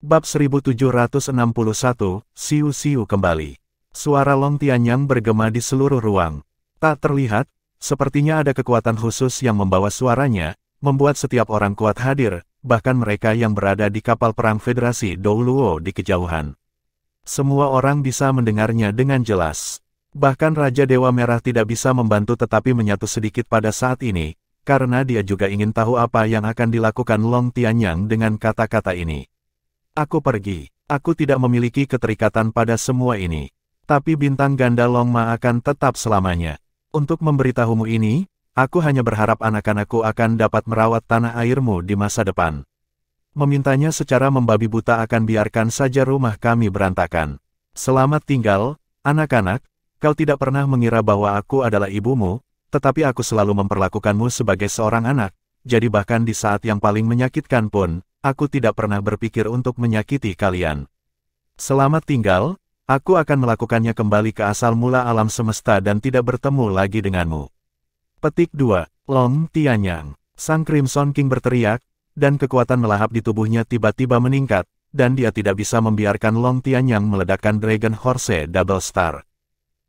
Bab 1761, Siu-siu kembali. Suara Long Tianyang bergema di seluruh ruang. Tak terlihat, sepertinya ada kekuatan khusus yang membawa suaranya, membuat setiap orang kuat hadir, bahkan mereka yang berada di kapal perang Federasi Douluo di kejauhan. Semua orang bisa mendengarnya dengan jelas. Bahkan Raja Dewa Merah tidak bisa membantu tetapi menyatu sedikit pada saat ini, karena dia juga ingin tahu apa yang akan dilakukan Long Tianyang dengan kata-kata ini. Aku pergi. Aku tidak memiliki keterikatan pada semua ini. Tapi bintang ganda Longma akan tetap selamanya. Untuk memberitahumu ini, aku hanya berharap anak-anakku akan dapat merawat tanah airmu di masa depan. Memintanya secara membabi buta akan biarkan saja rumah kami berantakan. Selamat tinggal, anak-anak. Kau tidak pernah mengira bahwa aku adalah ibumu, tetapi aku selalu memperlakukanmu sebagai seorang anak. Jadi bahkan di saat yang paling menyakitkan pun, aku tidak pernah berpikir untuk menyakiti kalian. Selamat tinggal, aku akan melakukannya kembali ke asal mula alam semesta dan tidak bertemu lagi denganmu. Petik 2. Long Tianyang. Sang Crimson King berteriak, dan kekuatan melahap di tubuhnya tiba-tiba meningkat, dan dia tidak bisa membiarkan Long Tianyang meledakkan Dragon Horse Double Star.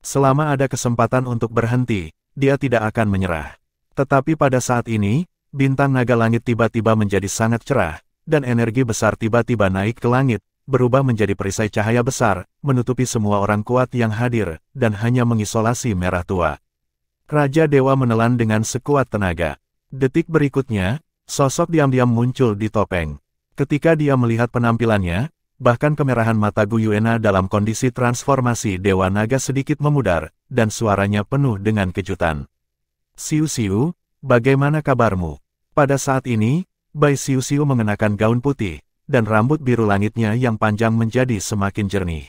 Selama ada kesempatan untuk berhenti, dia tidak akan menyerah. Tetapi pada saat ini, bintang naga langit tiba-tiba menjadi sangat cerah, dan energi besar tiba-tiba naik ke langit, berubah menjadi perisai cahaya besar, menutupi semua orang kuat yang hadir, dan hanya mengisolasi Merah Tua. Raja Dewa menelan dengan sekuat tenaga. Detik berikutnya, sosok diam-diam muncul di topeng. Ketika dia melihat penampilannya, bahkan kemerahan mata Gu Yuena dalam kondisi transformasi Dewa Naga sedikit memudar, dan suaranya penuh dengan kejutan. Siu-siu, bagaimana kabarmu? Pada saat ini, Bai Siu-siu mengenakan gaun putih, dan rambut biru langitnya yang panjang menjadi semakin jernih.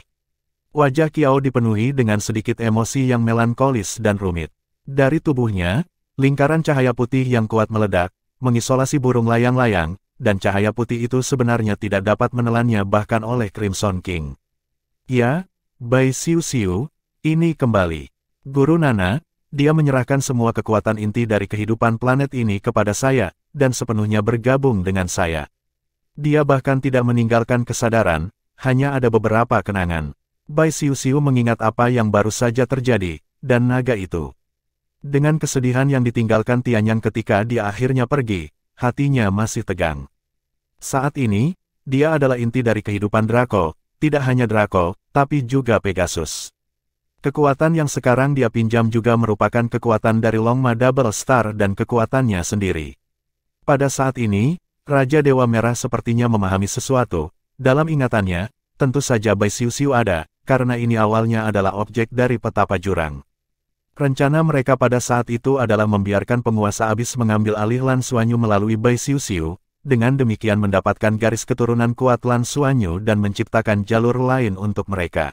Wajah Kiao dipenuhi dengan sedikit emosi yang melankolis dan rumit. Dari tubuhnya, lingkaran cahaya putih yang kuat meledak, mengisolasi burung layang-layang, dan cahaya putih itu sebenarnya tidak dapat menelannya bahkan oleh Crimson King. Ya, Bai Siu-siu, ini kembali. Guru Nana, dia menyerahkan semua kekuatan inti dari kehidupan planet ini kepada saya, dan sepenuhnya bergabung dengan saya. Dia bahkan tidak meninggalkan kesadaran, hanya ada beberapa kenangan. Bai Siu-siu mengingat apa yang baru saja terjadi, dan naga itu. Dengan kesedihan yang ditinggalkan Tianyang ketika dia akhirnya pergi, hatinya masih tegang. Saat ini, dia adalah inti dari kehidupan Draco, tidak hanya Draco, tapi juga Pegasus. Kekuatan yang sekarang dia pinjam juga merupakan kekuatan dari Longma Double Star dan kekuatannya sendiri. Pada saat ini, Raja Dewa Merah sepertinya memahami sesuatu. Dalam ingatannya, tentu saja Bai Siu-siu ada, karena ini awalnya adalah objek dari petapa jurang. Rencana mereka pada saat itu adalah membiarkan penguasa abis mengambil alih Lan Xuanyu melalui Bai Siu-siu, dengan demikian mendapatkan garis keturunan kuat Lan Xuanyu dan menciptakan jalur lain untuk mereka.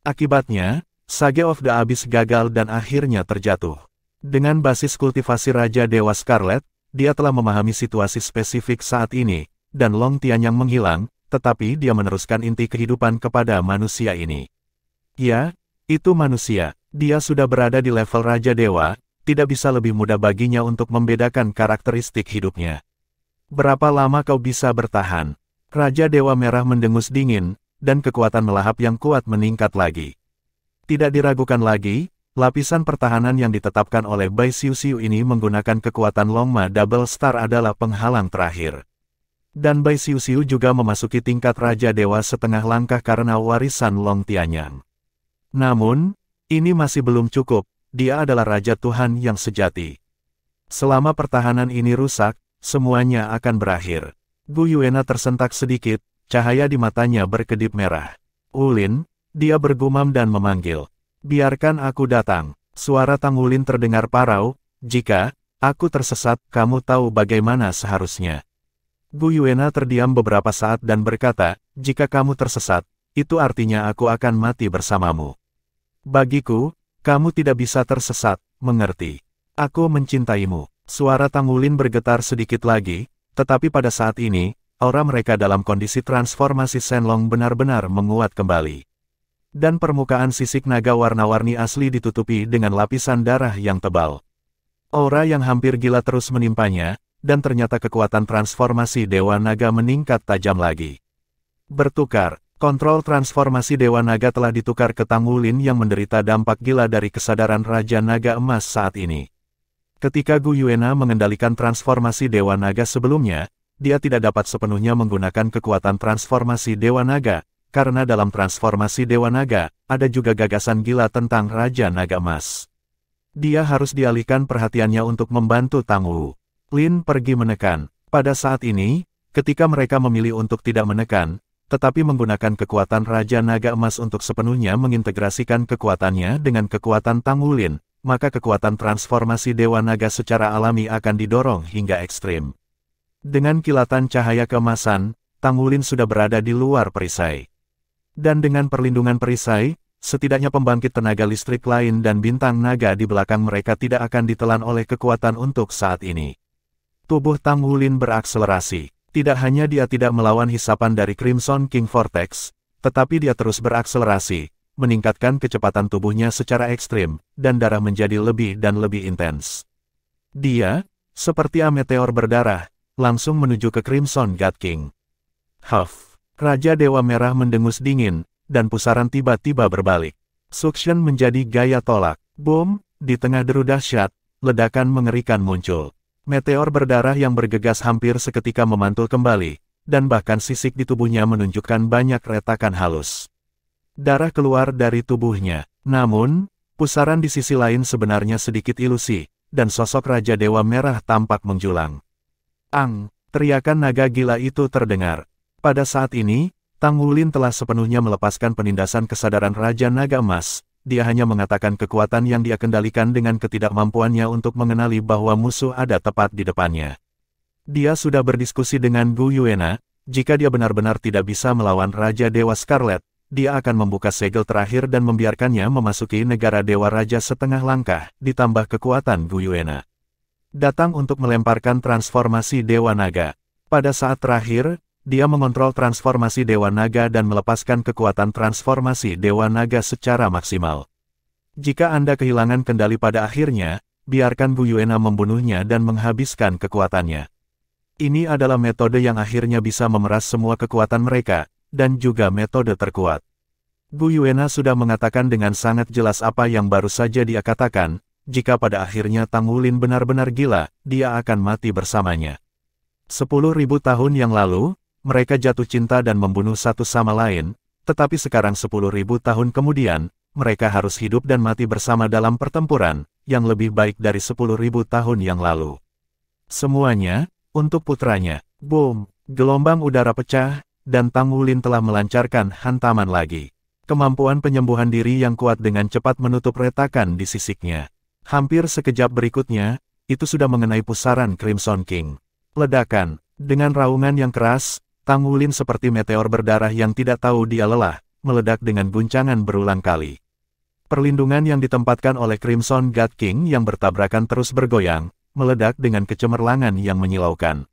Akibatnya, Sage of the Abyss gagal dan akhirnya terjatuh. Dengan basis kultivasi Raja Dewa Scarlet, dia telah memahami situasi spesifik saat ini, dan Long Tianyang menghilang, tetapi dia meneruskan inti kehidupan kepada manusia ini. Ya, itu manusia. Dia sudah berada di level Raja Dewa, tidak bisa lebih mudah baginya untuk membedakan karakteristik hidupnya. Berapa lama kau bisa bertahan? Raja Dewa Merah mendengus dingin, dan kekuatan melahap yang kuat meningkat lagi. Tidak diragukan lagi, lapisan pertahanan yang ditetapkan oleh Bai Siu-siu ini menggunakan kekuatan Longma Double Star adalah penghalang terakhir. Dan Bai Siu-siu juga memasuki tingkat Raja Dewa setengah langkah karena warisan Long Tianyang. Namun, ini masih belum cukup, dia adalah Raja Tuhan yang sejati. Selama pertahanan ini rusak, semuanya akan berakhir. Gu Yuena tersentak sedikit, cahaya di matanya berkedip merah. Ulin, dia bergumam dan memanggil. Biarkan aku datang. Suara Tang Ulin terdengar parau, jika aku tersesat, kamu tahu bagaimana seharusnya. Gu Yuena terdiam beberapa saat dan berkata, jika kamu tersesat, itu artinya aku akan mati bersamamu. Bagiku, kamu tidak bisa tersesat, mengerti? Aku mencintaimu. Suara Tang Ulin bergetar sedikit lagi, tetapi pada saat ini, aura mereka dalam kondisi transformasi Shenlong benar-benar menguat kembali. Dan permukaan sisik naga warna-warni asli ditutupi dengan lapisan darah yang tebal. Aura yang hampir gila terus menimpanya, dan ternyata kekuatan transformasi Dewa Naga meningkat tajam lagi. Bertukar, kontrol transformasi Dewa Naga telah ditukar ke Tang Wulin yang menderita dampak gila dari kesadaran Raja Naga Emas saat ini. Ketika Gu Yuena mengendalikan transformasi Dewa Naga sebelumnya, dia tidak dapat sepenuhnya menggunakan kekuatan transformasi Dewa Naga, karena dalam transformasi Dewa Naga, ada juga gagasan gila tentang Raja Naga Emas. Dia harus dialihkan perhatiannya untuk membantu Tang Wu. Lin pergi menekan. Pada saat ini, ketika mereka memilih untuk tidak menekan, tetapi menggunakan kekuatan Raja Naga Emas untuk sepenuhnya mengintegrasikan kekuatannya dengan kekuatan Tang Wulin, maka kekuatan transformasi Dewa Naga secara alami akan didorong hingga ekstrim. Dengan kilatan cahaya keemasan, Tang Wulin sudah berada di luar perisai. Dan dengan perlindungan perisai, setidaknya pembangkit tenaga listrik lain dan bintang naga di belakang mereka tidak akan ditelan oleh kekuatan untuk saat ini. Tubuh Tang Wulin berakselerasi. Tidak hanya dia tidak melawan hisapan dari Crimson King Vortex, tetapi dia terus berakselerasi, meningkatkan kecepatan tubuhnya secara ekstrim, dan darah menjadi lebih dan lebih intens. Dia, seperti meteor berdarah, langsung menuju ke Crimson God King. Huff! Raja Dewa Merah mendengus dingin, dan pusaran tiba-tiba berbalik. Suction menjadi gaya tolak. Boom! Di tengah deru dahsyat, ledakan mengerikan muncul. Meteor berdarah yang bergegas hampir seketika memantul kembali, dan bahkan sisik di tubuhnya menunjukkan banyak retakan halus. Darah keluar dari tubuhnya. Namun, pusaran di sisi lain sebenarnya sedikit ilusi, dan sosok Raja Dewa Merah tampak menjulang. Ang! Teriakan naga gila itu terdengar. Pada saat ini, Tang Wulin telah sepenuhnya melepaskan penindasan kesadaran Raja Naga Emas. Dia hanya mengatakan kekuatan yang dia kendalikan dengan ketidakmampuannya untuk mengenali bahwa musuh ada tepat di depannya. Dia sudah berdiskusi dengan Gu Yuena, jika dia benar-benar tidak bisa melawan Raja Dewa Scarlet, dia akan membuka segel terakhir dan membiarkannya memasuki negara Dewa Raja setengah langkah, ditambah kekuatan Gu Yuena. Datang untuk melemparkan transformasi Dewa Naga. Pada saat terakhir, dia mengontrol transformasi Dewa Naga dan melepaskan kekuatan transformasi Dewa Naga secara maksimal. Jika Anda kehilangan kendali pada akhirnya, biarkan Gu Yuena membunuhnya dan menghabiskan kekuatannya. Ini adalah metode yang akhirnya bisa memeras semua kekuatan mereka, dan juga metode terkuat. Gu Yuena sudah mengatakan dengan sangat jelas apa yang baru saja dia katakan, jika pada akhirnya Tang Wulin benar-benar gila, dia akan mati bersamanya. 10.000 tahun yang lalu, mereka jatuh cinta dan membunuh satu sama lain, tetapi sekarang 10.000 tahun kemudian, mereka harus hidup dan mati bersama dalam pertempuran, yang lebih baik dari 10.000 tahun yang lalu. Semuanya, untuk putranya. Boom! Gelombang udara pecah, dan Tang Wulin telah melancarkan hantaman lagi. Kemampuan penyembuhan diri yang kuat dengan cepat menutup retakan di sisiknya. Hampir sekejap berikutnya, itu sudah mengenai pusaran Crimson King. Ledakan. Dengan raungan yang keras, Tang Wulin seperti meteor berdarah yang tidak tahu dia lelah, meledak dengan guncangan berulang kali. Perlindungan yang ditempatkan oleh Crimson God King yang bertabrakan terus bergoyang, meledak dengan kecemerlangan yang menyilaukan.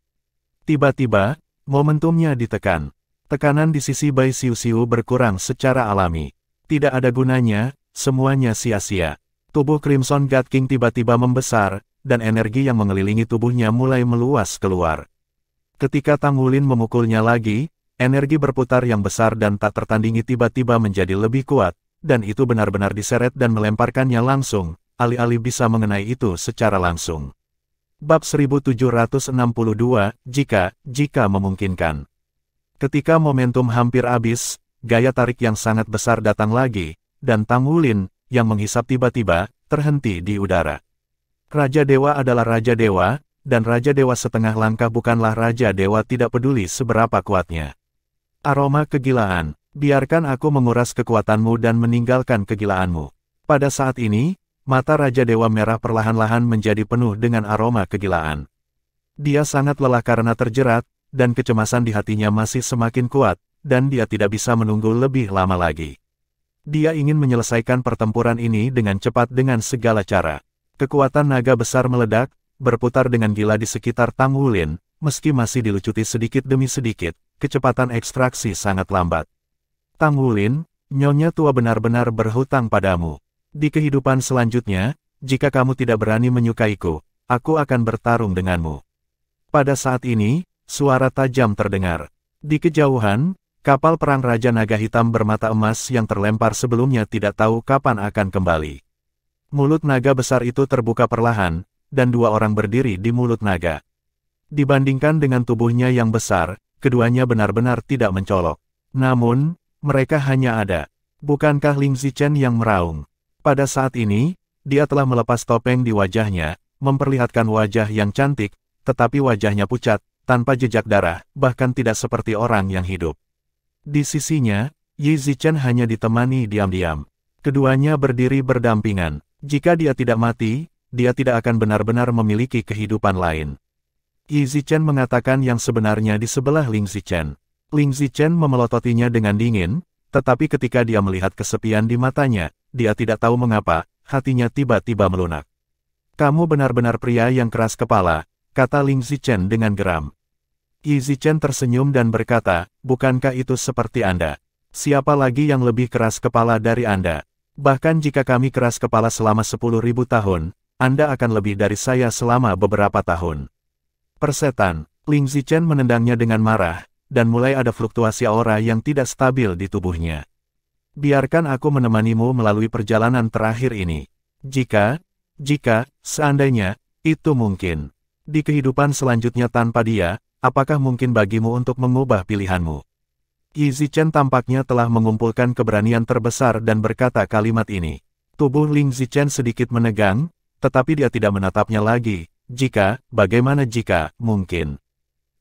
Tiba-tiba, momentumnya ditekan. Tekanan di sisi Bai Xiu berkurang secara alami. Tidak ada gunanya, semuanya sia-sia. Tubuh Crimson God King tiba-tiba membesar, dan energi yang mengelilingi tubuhnya mulai meluas keluar. Ketika Tang Wulin memukulnya lagi, energi berputar yang besar dan tak tertandingi tiba-tiba menjadi lebih kuat, dan itu benar-benar diseret dan melemparkannya langsung, alih-alih bisa mengenai itu secara langsung. Bab 1762, jika memungkinkan. Ketika momentum hampir habis, gaya tarik yang sangat besar datang lagi, dan Tang Wulin, yang menghisap tiba-tiba, terhenti di udara. Raja Dewa adalah Raja Dewa, dan Raja Dewa setengah langkah bukanlah Raja Dewa tidak peduli seberapa kuatnya. Aroma kegilaan, biarkan aku menguras kekuatanmu dan meninggalkan kegilaanmu. Pada saat ini, mata Raja Dewa Merah perlahan-lahan menjadi penuh dengan aroma kegilaan. Dia sangat lelah karena terjerat, dan kecemasan di hatinya masih semakin kuat, dan dia tidak bisa menunggu lebih lama lagi. Dia ingin menyelesaikan pertempuran ini dengan cepat dengan segala cara. Kekuatan naga besar meledak, berputar dengan gila di sekitar Tang Wulin, meski masih dilucuti sedikit demi sedikit, kecepatan ekstraksi sangat lambat. Tang Wulin, Nyonya tua benar-benar berhutang padamu. Di kehidupan selanjutnya, jika kamu tidak berani menyukaiku, aku akan bertarung denganmu. Pada saat ini, suara tajam terdengar. Di kejauhan, Kapal perang Raja Naga Hitam bermata emas yang terlempar sebelumnya tidak tahu kapan akan kembali. Mulut naga besar itu terbuka perlahan, dan dua orang berdiri di mulut naga. Dibandingkan dengan tubuhnya yang besar, keduanya benar-benar tidak mencolok. Namun, mereka hanya ada. Bukankah Ling Zichen yang meraung? Pada saat ini, dia telah melepas topeng di wajahnya, memperlihatkan wajah yang cantik, tetapi wajahnya pucat, tanpa jejak darah, bahkan tidak seperti orang yang hidup. Di sisinya, Yi Zichen hanya ditemani diam-diam. Keduanya berdiri berdampingan. Jika dia tidak mati, dia tidak akan benar-benar memiliki kehidupan lain. Yi Zichen mengatakan yang sebenarnya di sebelah Ling Zichen. Ling Zichen memelototinya dengan dingin, tetapi ketika dia melihat kesepian di matanya, dia tidak tahu mengapa, hatinya tiba-tiba melunak. "Kamu benar-benar pria yang keras kepala," kata Ling Zichen dengan geram. Yi Zichen tersenyum dan berkata, "Bukankah itu seperti Anda? Siapa lagi yang lebih keras kepala dari Anda? Bahkan jika kami keras kepala selama 10.000 tahun, Anda akan lebih dari saya selama beberapa tahun." "Persetan," Ling Zichen menendangnya dengan marah, dan mulai ada fluktuasi aura yang tidak stabil di tubuhnya. "Biarkan aku menemanimu melalui perjalanan terakhir ini. Seandainya, itu mungkin. Di kehidupan selanjutnya tanpa dia, apakah mungkin bagimu untuk mengubah pilihanmu?" Yi Zichen tampaknya telah mengumpulkan keberanian terbesar dan berkata kalimat ini. Tubuh Ling Zichen sedikit menegang, tetapi dia tidak menatapnya lagi. Bagaimana jika, mungkin.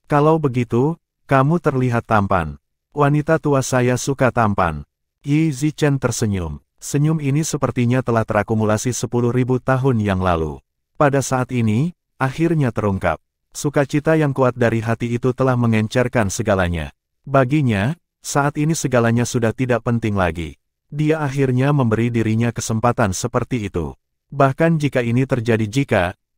"Kalau begitu, kamu terlihat tampan. Wanita tua saya suka tampan." Yi Zichen tersenyum. Senyum ini sepertinya telah terakumulasi 10.000 tahun yang lalu. Pada saat ini, akhirnya terungkap. Sukacita yang kuat dari hati itu telah mengencerkan segalanya. Baginya, saat ini segalanya sudah tidak penting lagi. Dia akhirnya memberi dirinya kesempatan seperti itu. Bahkan jika ini terjadi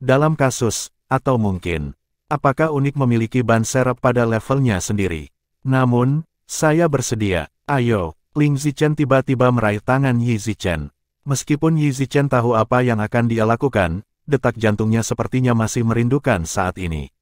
dalam kasus, atau mungkin. Apakah unik memiliki ban serep pada levelnya sendiri? Namun, saya bersedia. Ayo, Ling Zichen tiba-tiba meraih tangan Yi Zichen. Meskipun Yi Zichen tahu apa yang akan dia lakukan, detak jantungnya sepertinya masih merindukan saat ini.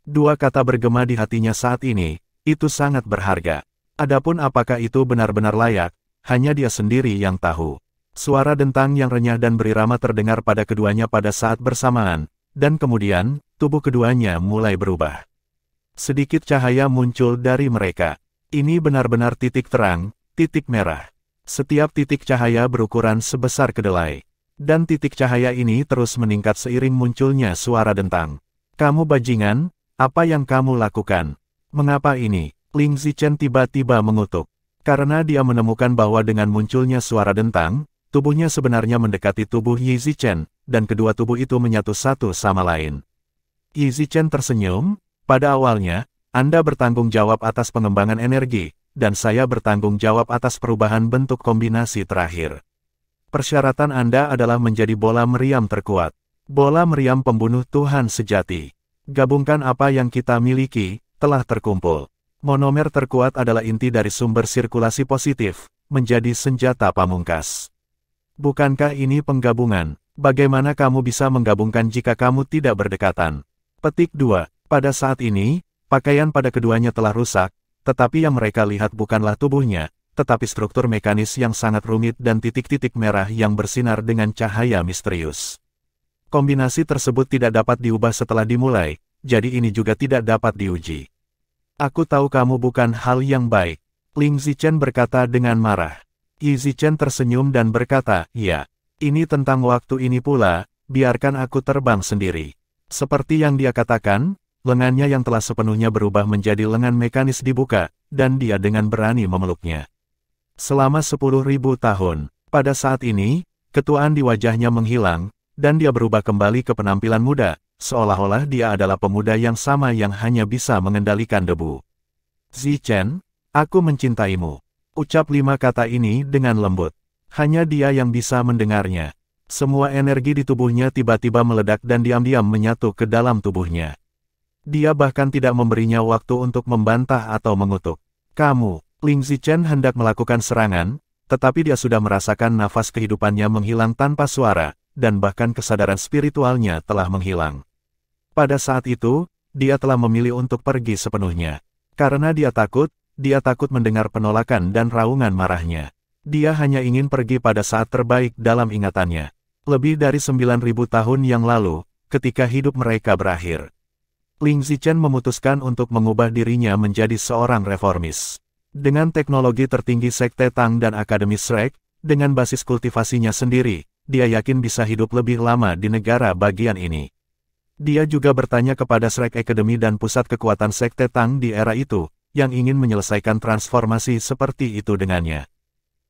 Dua kata bergema di hatinya saat ini, itu sangat berharga. Adapun apakah itu benar-benar layak, hanya dia sendiri yang tahu. Suara dentang yang renyah dan berirama terdengar pada keduanya pada saat bersamaan, dan kemudian, tubuh keduanya mulai berubah. Sedikit cahaya muncul dari mereka. Ini benar-benar titik terang, titik merah. Setiap titik cahaya berukuran sebesar kedelai. Dan titik cahaya ini terus meningkat seiring munculnya suara dentang. "Kamu bajingan, apa yang kamu lakukan? Mengapa ini?" Ling Zichen tiba-tiba mengutuk. Karena dia menemukan bahwa dengan munculnya suara dentang, tubuhnya sebenarnya mendekati tubuh Yi Zichen, dan kedua tubuh itu menyatu satu sama lain. Yi Zichen tersenyum, "Pada awalnya, Anda bertanggung jawab atas pengembangan energi, dan saya bertanggung jawab atas perubahan bentuk kombinasi terakhir. Persyaratan Anda adalah menjadi bola meriam terkuat. Bola meriam pembunuh Tuhan sejati. Gabungkan apa yang kita miliki, telah terkumpul. Monomer terkuat adalah inti dari sumber sirkulasi positif, menjadi senjata pamungkas. Bukankah ini penggabungan? Bagaimana kamu bisa menggabungkan jika kamu tidak berdekatan?" Petik 2. Pada saat ini, pakaian pada keduanya telah rusak, tetapi yang mereka lihat bukanlah tubuhnya, tetapi struktur mekanis yang sangat rumit dan titik-titik merah yang bersinar dengan cahaya misterius. Kombinasi tersebut tidak dapat diubah setelah dimulai, jadi ini juga tidak dapat diuji. "Aku tahu kamu bukan hal yang baik," Ling Zichen berkata dengan marah. Yi Zichen tersenyum dan berkata, "Ya, ini tentang waktu ini pula, biarkan aku terbang sendiri." Seperti yang dia katakan, lengannya yang telah sepenuhnya berubah menjadi lengan mekanis dibuka, dan dia dengan berani memeluknya. Selama 10.000 tahun, pada saat ini, ketuaan di wajahnya menghilang, dan dia berubah kembali ke penampilan muda, seolah-olah dia adalah pemuda yang sama yang hanya bisa mengendalikan debu. "Zichen, aku mencintaimu." Ucap 5 kata ini dengan lembut. Hanya dia yang bisa mendengarnya. Semua energi di tubuhnya tiba-tiba meledak dan diam-diam menyatu ke dalam tubuhnya. Dia bahkan tidak memberinya waktu untuk membantah atau mengutuk. "Kamu." Ling Zichen hendak melakukan serangan, tetapi dia sudah merasakan nafas kehidupannya menghilang tanpa suara, dan bahkan kesadaran spiritualnya telah menghilang. Pada saat itu, dia telah memilih untuk pergi sepenuhnya. Karena dia takut, dia takut mendengar penolakan dan raungan marahnya. Dia hanya ingin pergi pada saat terbaik dalam ingatannya. Lebih dari 9.000 tahun yang lalu, ketika hidup mereka berakhir, Ling Zichen memutuskan untuk mengubah dirinya menjadi seorang reformis. Dengan teknologi tertinggi Sekte Tang dan Akademi Shrek, dengan basis kultivasinya sendiri, dia yakin bisa hidup lebih lama di negara bagian ini. Dia juga bertanya kepada Shrek Academy dan pusat kekuatan Sekte Tang di era itu, yang ingin menyelesaikan transformasi seperti itu dengannya.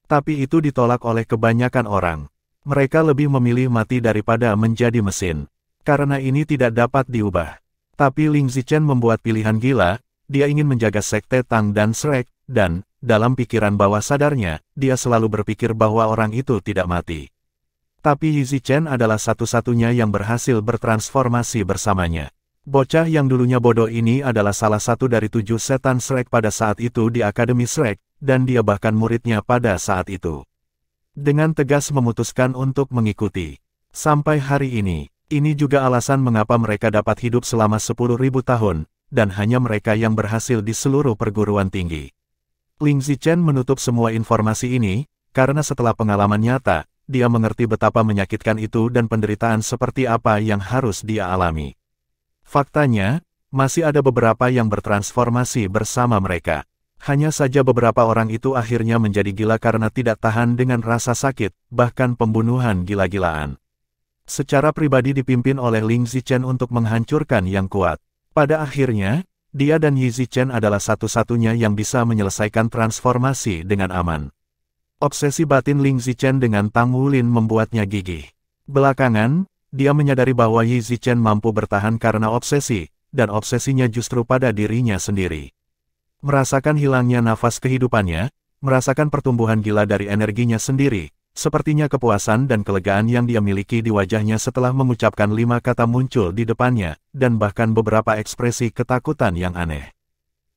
Tapi itu ditolak oleh kebanyakan orang. Mereka lebih memilih mati daripada menjadi mesin. Karena ini tidak dapat diubah. Tapi Ling Zichen membuat pilihan gila, dia ingin menjaga Sekte Tang dan Shrek, dan, dalam pikiran bawah sadarnya, dia selalu berpikir bahwa orang itu tidak mati. Tapi Yi Zichen adalah satu-satunya yang berhasil bertransformasi bersamanya. Bocah yang dulunya bodoh ini adalah salah satu dari 7 setan Shrek pada saat itu di Akademi Shrek, dan dia bahkan muridnya pada saat itu. Dengan tegas memutuskan untuk mengikuti. Sampai hari ini juga alasan mengapa mereka dapat hidup selama 10.000 tahun, dan hanya mereka yang berhasil di seluruh perguruan tinggi. Ling Zichen menutup semua informasi ini, karena setelah pengalaman nyata, dia mengerti betapa menyakitkan itu dan penderitaan seperti apa yang harus dia alami. Faktanya, masih ada beberapa yang bertransformasi bersama mereka. Hanya saja beberapa orang itu akhirnya menjadi gila karena tidak tahan dengan rasa sakit, bahkan pembunuhan gila-gilaan. Secara pribadi dipimpin oleh Ling Zichen untuk menghancurkan yang kuat. Pada akhirnya, dia dan Yi Zichen adalah satu-satunya yang bisa menyelesaikan transformasi dengan aman. Obsesi batin Ling Zichen dengan Tang Wulin membuatnya gigih. Belakangan, dia menyadari bahwa Yi Zichen mampu bertahan karena obsesi, dan obsesinya justru pada dirinya sendiri. Merasakan hilangnya nafas kehidupannya, merasakan pertumbuhan gila dari energinya sendiri, sepertinya kepuasan dan kelegaan yang dia miliki di wajahnya setelah mengucapkan 5 kata muncul di depannya, dan bahkan beberapa ekspresi ketakutan yang aneh.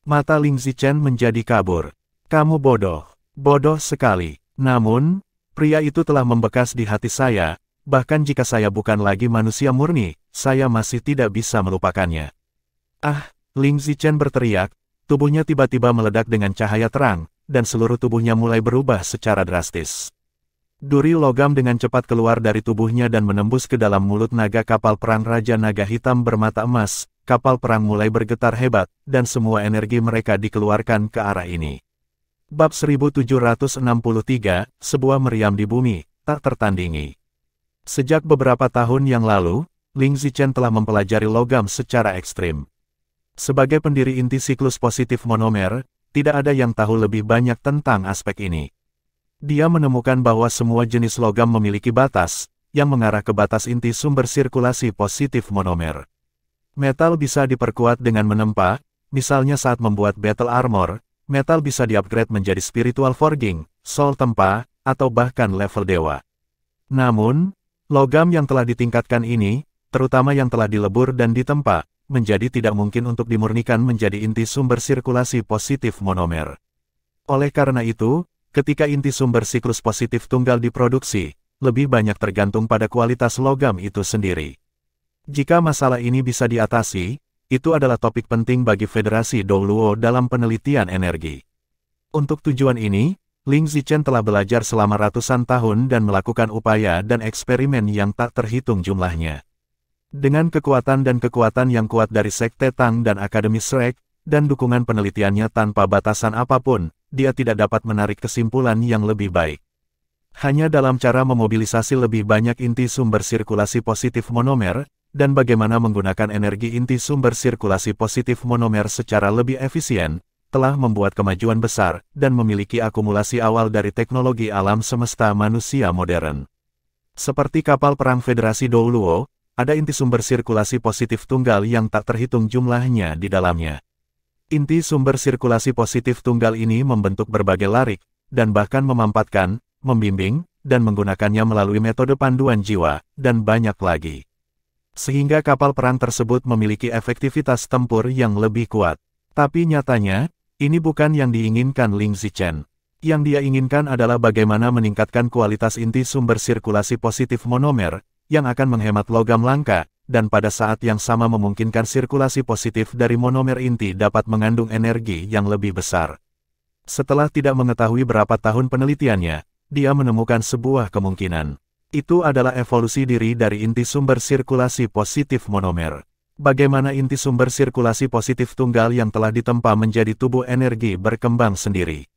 Mata Ling Zichen menjadi kabur. Kamu bodoh. Bodoh sekali. Namun, pria itu telah membekas di hati saya, bahkan jika saya bukan lagi manusia murni, saya masih tidak bisa melupakannya. Ah, Ling Zichen berteriak, tubuhnya tiba-tiba meledak dengan cahaya terang, dan seluruh tubuhnya mulai berubah secara drastis. Duri logam dengan cepat keluar dari tubuhnya dan menembus ke dalam mulut naga kapal perang Raja Naga Hitam bermata emas. Kapal perang mulai bergetar hebat, dan semua energi mereka dikeluarkan ke arah ini. Bab 1763, sebuah meriam di bumi, tak tertandingi. Sejak beberapa tahun yang lalu, Ling Zichen telah mempelajari logam secara ekstrim. Sebagai pendiri inti siklus positif monomer, tidak ada yang tahu lebih banyak tentang aspek ini. Dia menemukan bahwa semua jenis logam memiliki batas, yang mengarah ke batas inti sumber sirkulasi positif monomer. Metal bisa diperkuat dengan menempa, misalnya saat membuat battle armor, metal bisa di-upgrade menjadi spiritual forging, soul tempa, atau bahkan level dewa. Namun, logam yang telah ditingkatkan ini, terutama yang telah dilebur dan ditempa, menjadi tidak mungkin untuk dimurnikan menjadi inti sumber sirkulasi positif monomer. Oleh karena itu, ketika inti sumber siklus positif tunggal diproduksi, lebih banyak tergantung pada kualitas logam itu sendiri. Jika masalah ini bisa diatasi, itu adalah topik penting bagi Federasi Douluo dalam penelitian energi. Untuk tujuan ini, Ling Zichen telah belajar selama ratusan tahun dan melakukan upaya dan eksperimen yang tak terhitung jumlahnya. Dengan kekuatan yang kuat dari Sekte Tang dan Akademi Shrek, dan dukungan penelitiannya tanpa batasan apapun, dia tidak dapat menarik kesimpulan yang lebih baik. Hanya dalam cara memobilisasi lebih banyak inti sumber sirkulasi positif monomer, dan bagaimana menggunakan energi inti sumber sirkulasi positif monomer secara lebih efisien, telah membuat kemajuan besar, dan memiliki akumulasi awal dari teknologi alam semesta manusia modern. Seperti kapal perang Federasi Douluo, ada inti sumber sirkulasi positif tunggal yang tak terhitung jumlahnya di dalamnya. Inti sumber sirkulasi positif tunggal ini membentuk berbagai larik, dan bahkan memampatkan, membimbing, dan menggunakannya melalui metode panduan jiwa, dan banyak lagi. Sehingga kapal perang tersebut memiliki efektivitas tempur yang lebih kuat. Tapi nyatanya, ini bukan yang diinginkan Ling Zichen. Yang dia inginkan adalah bagaimana meningkatkan kualitas inti sumber sirkulasi positif monomer, yang akan menghemat logam langka, dan pada saat yang sama memungkinkan sirkulasi positif dari monomer inti dapat mengandung energi yang lebih besar. Setelah tidak mengetahui berapa tahun penelitiannya, dia menemukan sebuah kemungkinan. Itu adalah evolusi diri dari inti sumber sirkulasi positif monomer. Bagaimana inti sumber sirkulasi positif tunggal yang telah ditempa menjadi tubuh energi berkembang sendiri.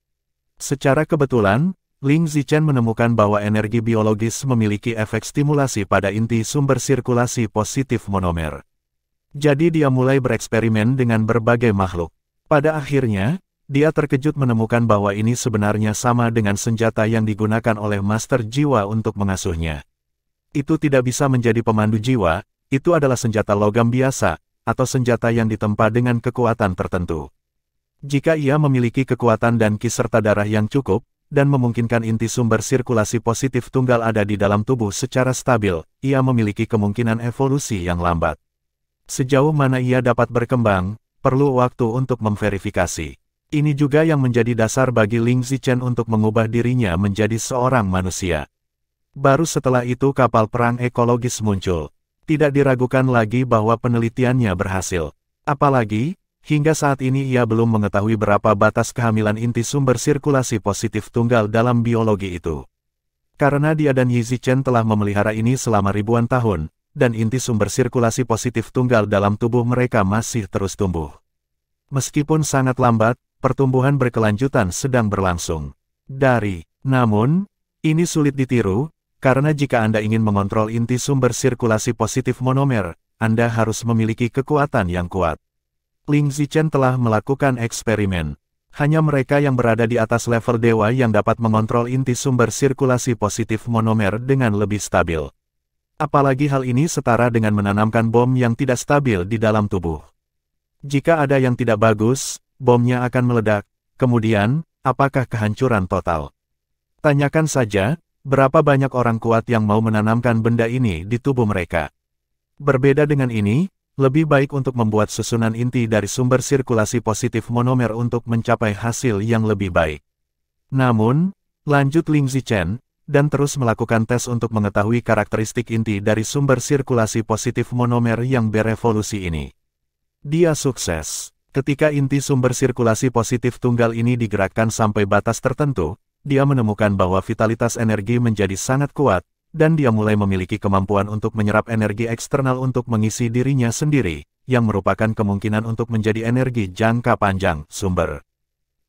Secara kebetulan, Ling Zichen menemukan bahwa energi biologis memiliki efek stimulasi pada inti sumber sirkulasi positif monomer. Jadi dia mulai bereksperimen dengan berbagai makhluk. Pada akhirnya, dia terkejut menemukan bahwa ini sebenarnya sama dengan senjata yang digunakan oleh Master Jiwa untuk mengasuhnya. Itu tidak bisa menjadi pemandu jiwa, itu adalah senjata logam biasa, atau senjata yang ditempa dengan kekuatan tertentu. Jika ia memiliki kekuatan dan ki serta darah yang cukup, dan memungkinkan inti sumber sirkulasi positif tunggal ada di dalam tubuh secara stabil, ia memiliki kemungkinan evolusi yang lambat. Sejauh mana ia dapat berkembang, perlu waktu untuk memverifikasi. Ini juga yang menjadi dasar bagi Ling Zichen untuk mengubah dirinya menjadi seorang manusia. Baru setelah itu kapal perang ekologis muncul. Tidak diragukan lagi bahwa penelitiannya berhasil. Apalagi, hingga saat ini ia belum mengetahui berapa batas kehamilan inti sumber sirkulasi positif tunggal dalam biologi itu. Karena dia dan Yi Zichen telah memelihara ini selama ribuan tahun, dan inti sumber sirkulasi positif tunggal dalam tubuh mereka masih terus tumbuh. Meskipun sangat lambat, pertumbuhan berkelanjutan sedang berlangsung. Namun, ini sulit ditiru, karena jika Anda ingin mengontrol inti sumber sirkulasi positif monomer, Anda harus memiliki kekuatan yang kuat. Ling Zichen telah melakukan eksperimen. Hanya mereka yang berada di atas level dewa yang dapat mengontrol inti sumber sirkulasi positif monomer dengan lebih stabil. Apalagi hal ini setara dengan menanamkan bom yang tidak stabil di dalam tubuh. Jika ada yang tidak bagus, bomnya akan meledak. Kemudian, apakah kehancuran total? Tanyakan saja, berapa banyak orang kuat yang mau menanamkan benda ini di tubuh mereka. Berbeda dengan ini, lebih baik untuk membuat susunan inti dari sumber sirkulasi positif monomer untuk mencapai hasil yang lebih baik. Namun, lanjut Ling Zichen, dan terus melakukan tes untuk mengetahui karakteristik inti dari sumber sirkulasi positif monomer yang berevolusi ini. Dia sukses. Ketika inti sumber sirkulasi positif tunggal ini digerakkan sampai batas tertentu, dia menemukan bahwa vitalitas energi menjadi sangat kuat, dan dia mulai memiliki kemampuan untuk menyerap energi eksternal untuk mengisi dirinya sendiri, yang merupakan kemungkinan untuk menjadi energi jangka panjang, sumber.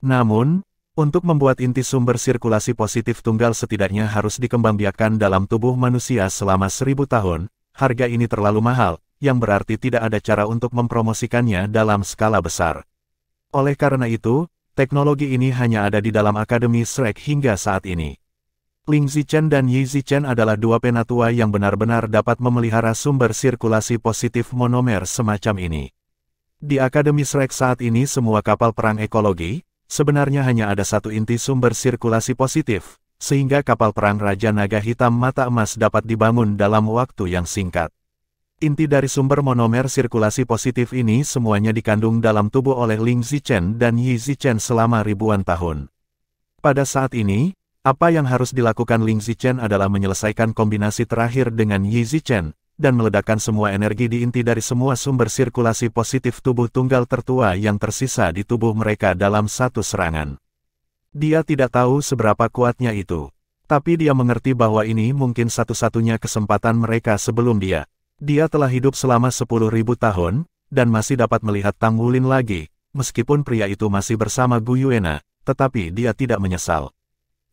Namun, untuk membuat inti sumber sirkulasi positif tunggal setidaknya harus dikembangbiakkan dalam tubuh manusia selama 1000 tahun, harga ini terlalu mahal, yang berarti tidak ada cara untuk mempromosikannya dalam skala besar. Oleh karena itu, teknologi ini hanya ada di dalam Akademi Shrek hingga saat ini. Ling Zichen dan Yi Zichen adalah dua penatua yang benar-benar dapat memelihara sumber sirkulasi positif monomer semacam ini. Di Akademi Shrek saat ini semua kapal perang ekologi, sebenarnya hanya ada satu inti sumber sirkulasi positif, sehingga kapal perang Raja Naga Hitam Mata Emas dapat dibangun dalam waktu yang singkat. Inti dari sumber monomer sirkulasi positif ini semuanya dikandung dalam tubuh oleh Ling Zichen dan Yi Zichen selama ribuan tahun. Pada saat ini, apa yang harus dilakukan Ling Zichen adalah menyelesaikan kombinasi terakhir dengan Yi Zichen, dan meledakkan semua energi di inti dari semua sumber sirkulasi positif tubuh tunggal tertua yang tersisa di tubuh mereka dalam satu serangan. Dia tidak tahu seberapa kuatnya itu. Tapi dia mengerti bahwa ini mungkin satu-satunya kesempatan mereka sebelum dia. Dia telah hidup selama 10.000 tahun, dan masih dapat melihat Tang Wulin lagi, meskipun pria itu masih bersama Gu Yuena, tetapi dia tidak menyesal.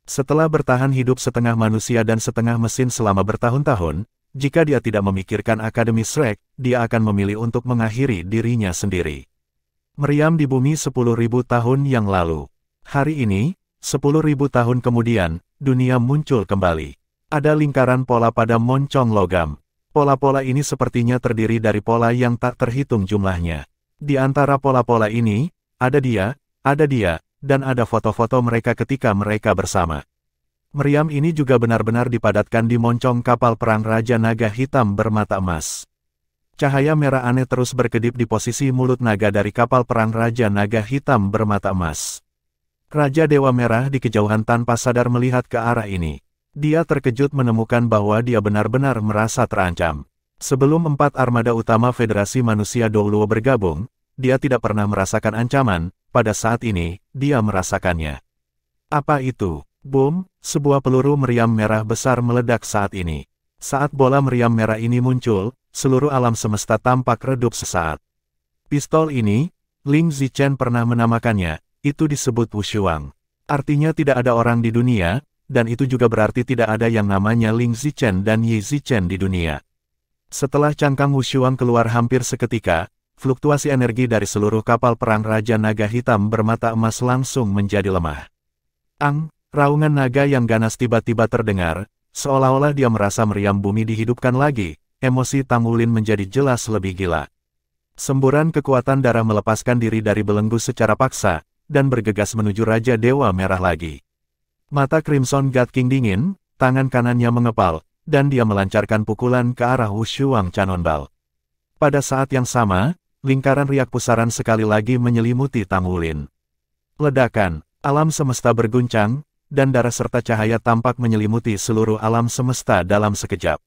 Setelah bertahan hidup setengah manusia dan setengah mesin selama bertahun-tahun, jika dia tidak memikirkan Akademi Shrek, dia akan memilih untuk mengakhiri dirinya sendiri. Meriam di bumi 10.000 tahun yang lalu. Hari ini, 10.000 tahun kemudian, dunia muncul kembali. Ada lingkaran pola pada moncong logam. Pola-pola ini sepertinya terdiri dari pola yang tak terhitung jumlahnya. Di antara pola-pola ini, ada dia, dan ada foto-foto mereka ketika mereka bersama. Meriam ini juga benar-benar dipadatkan di moncong kapal perang Raja Naga Hitam bermata emas. Cahaya merah aneh terus berkedip di posisi mulut naga dari kapal perang Raja Naga Hitam bermata emas. Raja Dewa Merah di kejauhan tanpa sadar melihat ke arah ini. Dia terkejut menemukan bahwa dia benar-benar merasa terancam. Sebelum 4 armada utama Federasi Manusia Douluo bergabung, dia tidak pernah merasakan ancaman, pada saat ini, dia merasakannya. Apa itu? Boom, sebuah peluru meriam merah besar meledak saat ini. Saat bola meriam merah ini muncul, seluruh alam semesta tampak redup sesaat. Pistol ini, Ling Zichen pernah menamakannya, itu disebut Wushuang. Artinya tidak ada orang di dunia, dan itu juga berarti tidak ada yang namanya Ling Zichen dan Yi Zichen di dunia. Setelah cangkang Wushuang keluar hampir seketika, fluktuasi energi dari seluruh kapal perang Raja Naga Hitam bermata emas langsung menjadi lemah. Raungan naga yang ganas tiba-tiba terdengar, seolah-olah dia merasa meriam bumi dihidupkan lagi, emosi Tang Wulin menjadi jelas lebih gila. Semburan kekuatan darah melepaskan diri dari belenggu secara paksa, dan bergegas menuju Raja Dewa Merah lagi. Mata Crimson God King dingin, tangan kanannya mengepal, dan dia melancarkan pukulan ke arah Wushuang Canonbal. Pada saat yang sama, lingkaran riak pusaran sekali lagi menyelimuti Tang Wulin. Ledakan, alam semesta berguncang, dan darah serta cahaya tampak menyelimuti seluruh alam semesta dalam sekejap.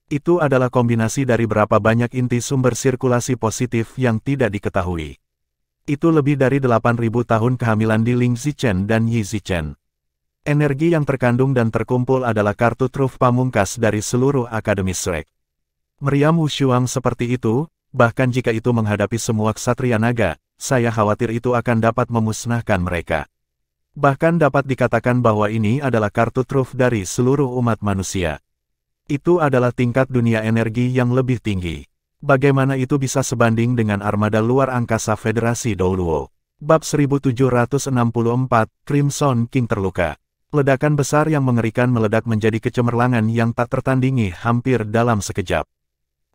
Itu adalah kombinasi dari berapa banyak inti sumber sirkulasi positif yang tidak diketahui. Itu lebih dari 8.000 tahun kehamilan di Ling Zichen dan Yi Zichen. Energi yang terkandung dan terkumpul adalah kartu truf pamungkas dari seluruh Akademi Shrek. Meriam Wushuang seperti itu, bahkan jika itu menghadapi semua ksatria naga, saya khawatir itu akan dapat memusnahkan mereka. Bahkan dapat dikatakan bahwa ini adalah kartu truf dari seluruh umat manusia. Itu adalah tingkat dunia energi yang lebih tinggi. Bagaimana itu bisa sebanding dengan armada luar angkasa Federasi Douluo? Bab 1764, Crimson King terluka. Ledakan besar yang mengerikan meledak menjadi kecemerlangan yang tak tertandingi hampir dalam sekejap.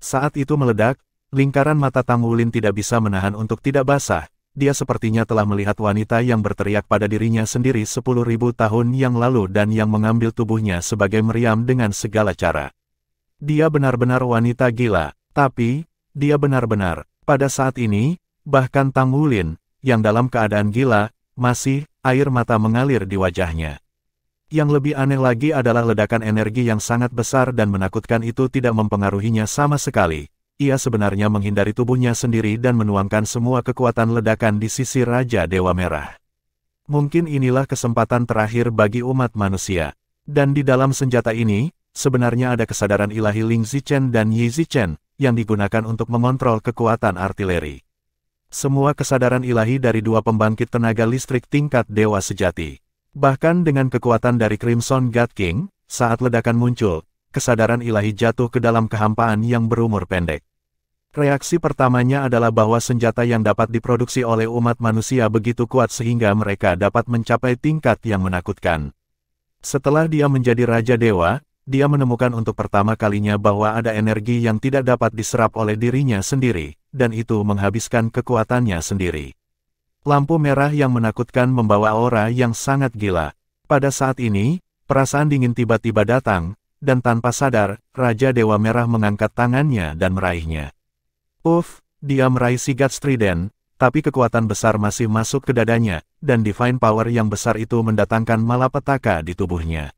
Saat itu meledak, lingkaran mata Tang Wulin tidak bisa menahan untuk tidak basah. Dia sepertinya telah melihat wanita yang berteriak pada dirinya sendiri 10.000 tahun yang lalu dan yang mengambil tubuhnya sebagai meriam dengan segala cara. Dia benar-benar wanita gila, tapi, dia benar-benar, pada saat ini, bahkan Tang Wulin, yang dalam keadaan gila, masih, air mata mengalir di wajahnya. Yang lebih aneh lagi adalah ledakan energi yang sangat besar dan menakutkan itu tidak mempengaruhinya sama sekali. Ia sebenarnya menghindari tubuhnya sendiri dan menuangkan semua kekuatan ledakan di sisi Raja Dewa Merah. Mungkin inilah kesempatan terakhir bagi umat manusia. Dan di dalam senjata ini, sebenarnya ada kesadaran ilahi Ling Zichen dan Yi Zichen, yang digunakan untuk mengontrol kekuatan artileri. Semua kesadaran ilahi dari dua pembangkit tenaga listrik tingkat dewa sejati. Bahkan dengan kekuatan dari Crimson God King, saat ledakan muncul, kesadaran ilahi jatuh ke dalam kehampaan yang berumur pendek. Reaksi pertamanya adalah bahwa senjata yang dapat diproduksi oleh umat manusia begitu kuat sehingga mereka dapat mencapai tingkat yang menakutkan. Setelah dia menjadi Raja Dewa, dia menemukan untuk pertama kalinya bahwa ada energi yang tidak dapat diserap oleh dirinya sendiri, dan itu menghabiskan kekuatannya sendiri. Lampu merah yang menakutkan membawa aura yang sangat gila. Pada saat ini, perasaan dingin tiba-tiba datang, dan tanpa sadar, Raja Dewa Merah mengangkat tangannya dan meraihnya. Dia meraih Sigat Trident, tapi kekuatan besar masih masuk ke dadanya, dan Divine Power yang besar itu mendatangkan malapetaka di tubuhnya.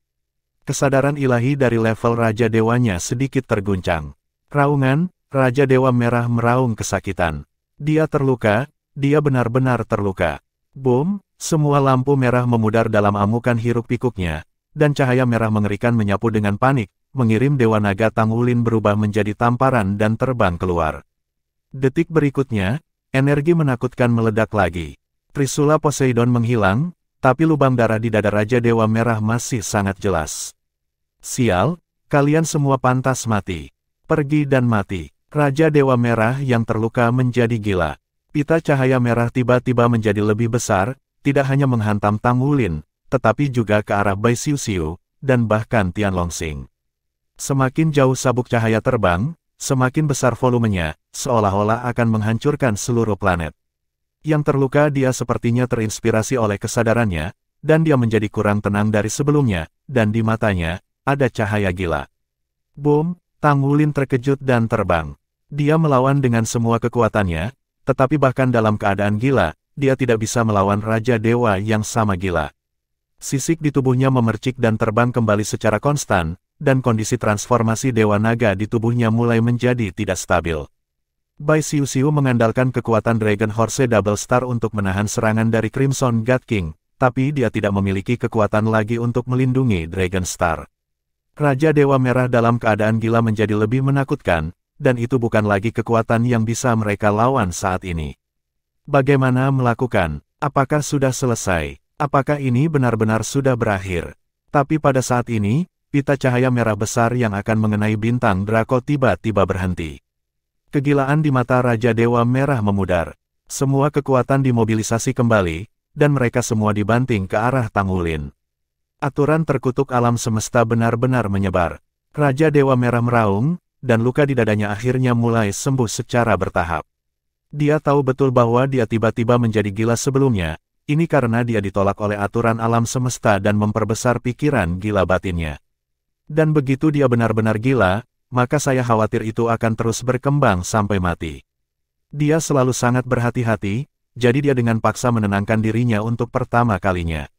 Kesadaran ilahi dari level Raja Dewanya sedikit terguncang. Raungan, Raja Dewa Merah meraung kesakitan. Dia terluka, dia benar-benar terluka. Boom, semua lampu merah memudar dalam amukan hiruk-pikuknya, dan cahaya merah mengerikan menyapu dengan panik, mengirim Dewa Naga Tang Wulin berubah menjadi tamparan dan terbang keluar. Detik berikutnya, energi menakutkan meledak lagi. Trisula Poseidon menghilang, tapi lubang darah di dada Raja Dewa Merah masih sangat jelas. Sial, kalian semua pantas mati. Pergi dan mati. Raja Dewa Merah yang terluka menjadi gila. Pita cahaya merah tiba-tiba menjadi lebih besar, tidak hanya menghantam Tang Wulin, tetapi juga ke arah Bai Xiuxiu, dan bahkan Tian Longsing. Semakin jauh sabuk cahaya terbang, semakin besar volumenya, seolah-olah akan menghancurkan seluruh planet. Yang terluka dia sepertinya terinspirasi oleh kesadarannya, dan dia menjadi kurang tenang dari sebelumnya, dan di matanya, ada cahaya gila. Boom, Tang Wulin terkejut dan terbang. Dia melawan dengan semua kekuatannya, tetapi bahkan dalam keadaan gila, dia tidak bisa melawan Raja Dewa yang sama gila. Sisik di tubuhnya memercik dan terbang kembali secara konstan, dan kondisi transformasi Dewa Naga di tubuhnya mulai menjadi tidak stabil. Bai Xiuxiu mengandalkan kekuatan Dragon Horse Double Star untuk menahan serangan dari Crimson God King, tapi dia tidak memiliki kekuatan lagi untuk melindungi Dragon Star. Raja Dewa Merah dalam keadaan gila menjadi lebih menakutkan, dan itu bukan lagi kekuatan yang bisa mereka lawan saat ini. Bagaimana melakukan? Apakah sudah selesai? Apakah ini benar-benar sudah berakhir? Tapi pada saat ini, pita cahaya merah besar yang akan mengenai bintang Draco tiba-tiba berhenti. Kegilaan di mata Raja Dewa Merah memudar. Semua kekuatan dimobilisasi kembali, dan mereka semua dibanting ke arah Tang Wulin. Aturan terkutuk alam semesta benar-benar menyebar. Raja Dewa Merah meraung, dan luka di dadanya akhirnya mulai sembuh secara bertahap. Dia tahu betul bahwa dia tiba-tiba menjadi gila sebelumnya, ini karena dia ditolak oleh aturan alam semesta dan memperbesar pikiran gila batinnya. Dan begitu dia benar-benar gila, maka saya khawatir itu akan terus berkembang sampai mati. Dia selalu sangat berhati-hati, jadi dia dengan paksa menenangkan dirinya untuk pertama kalinya.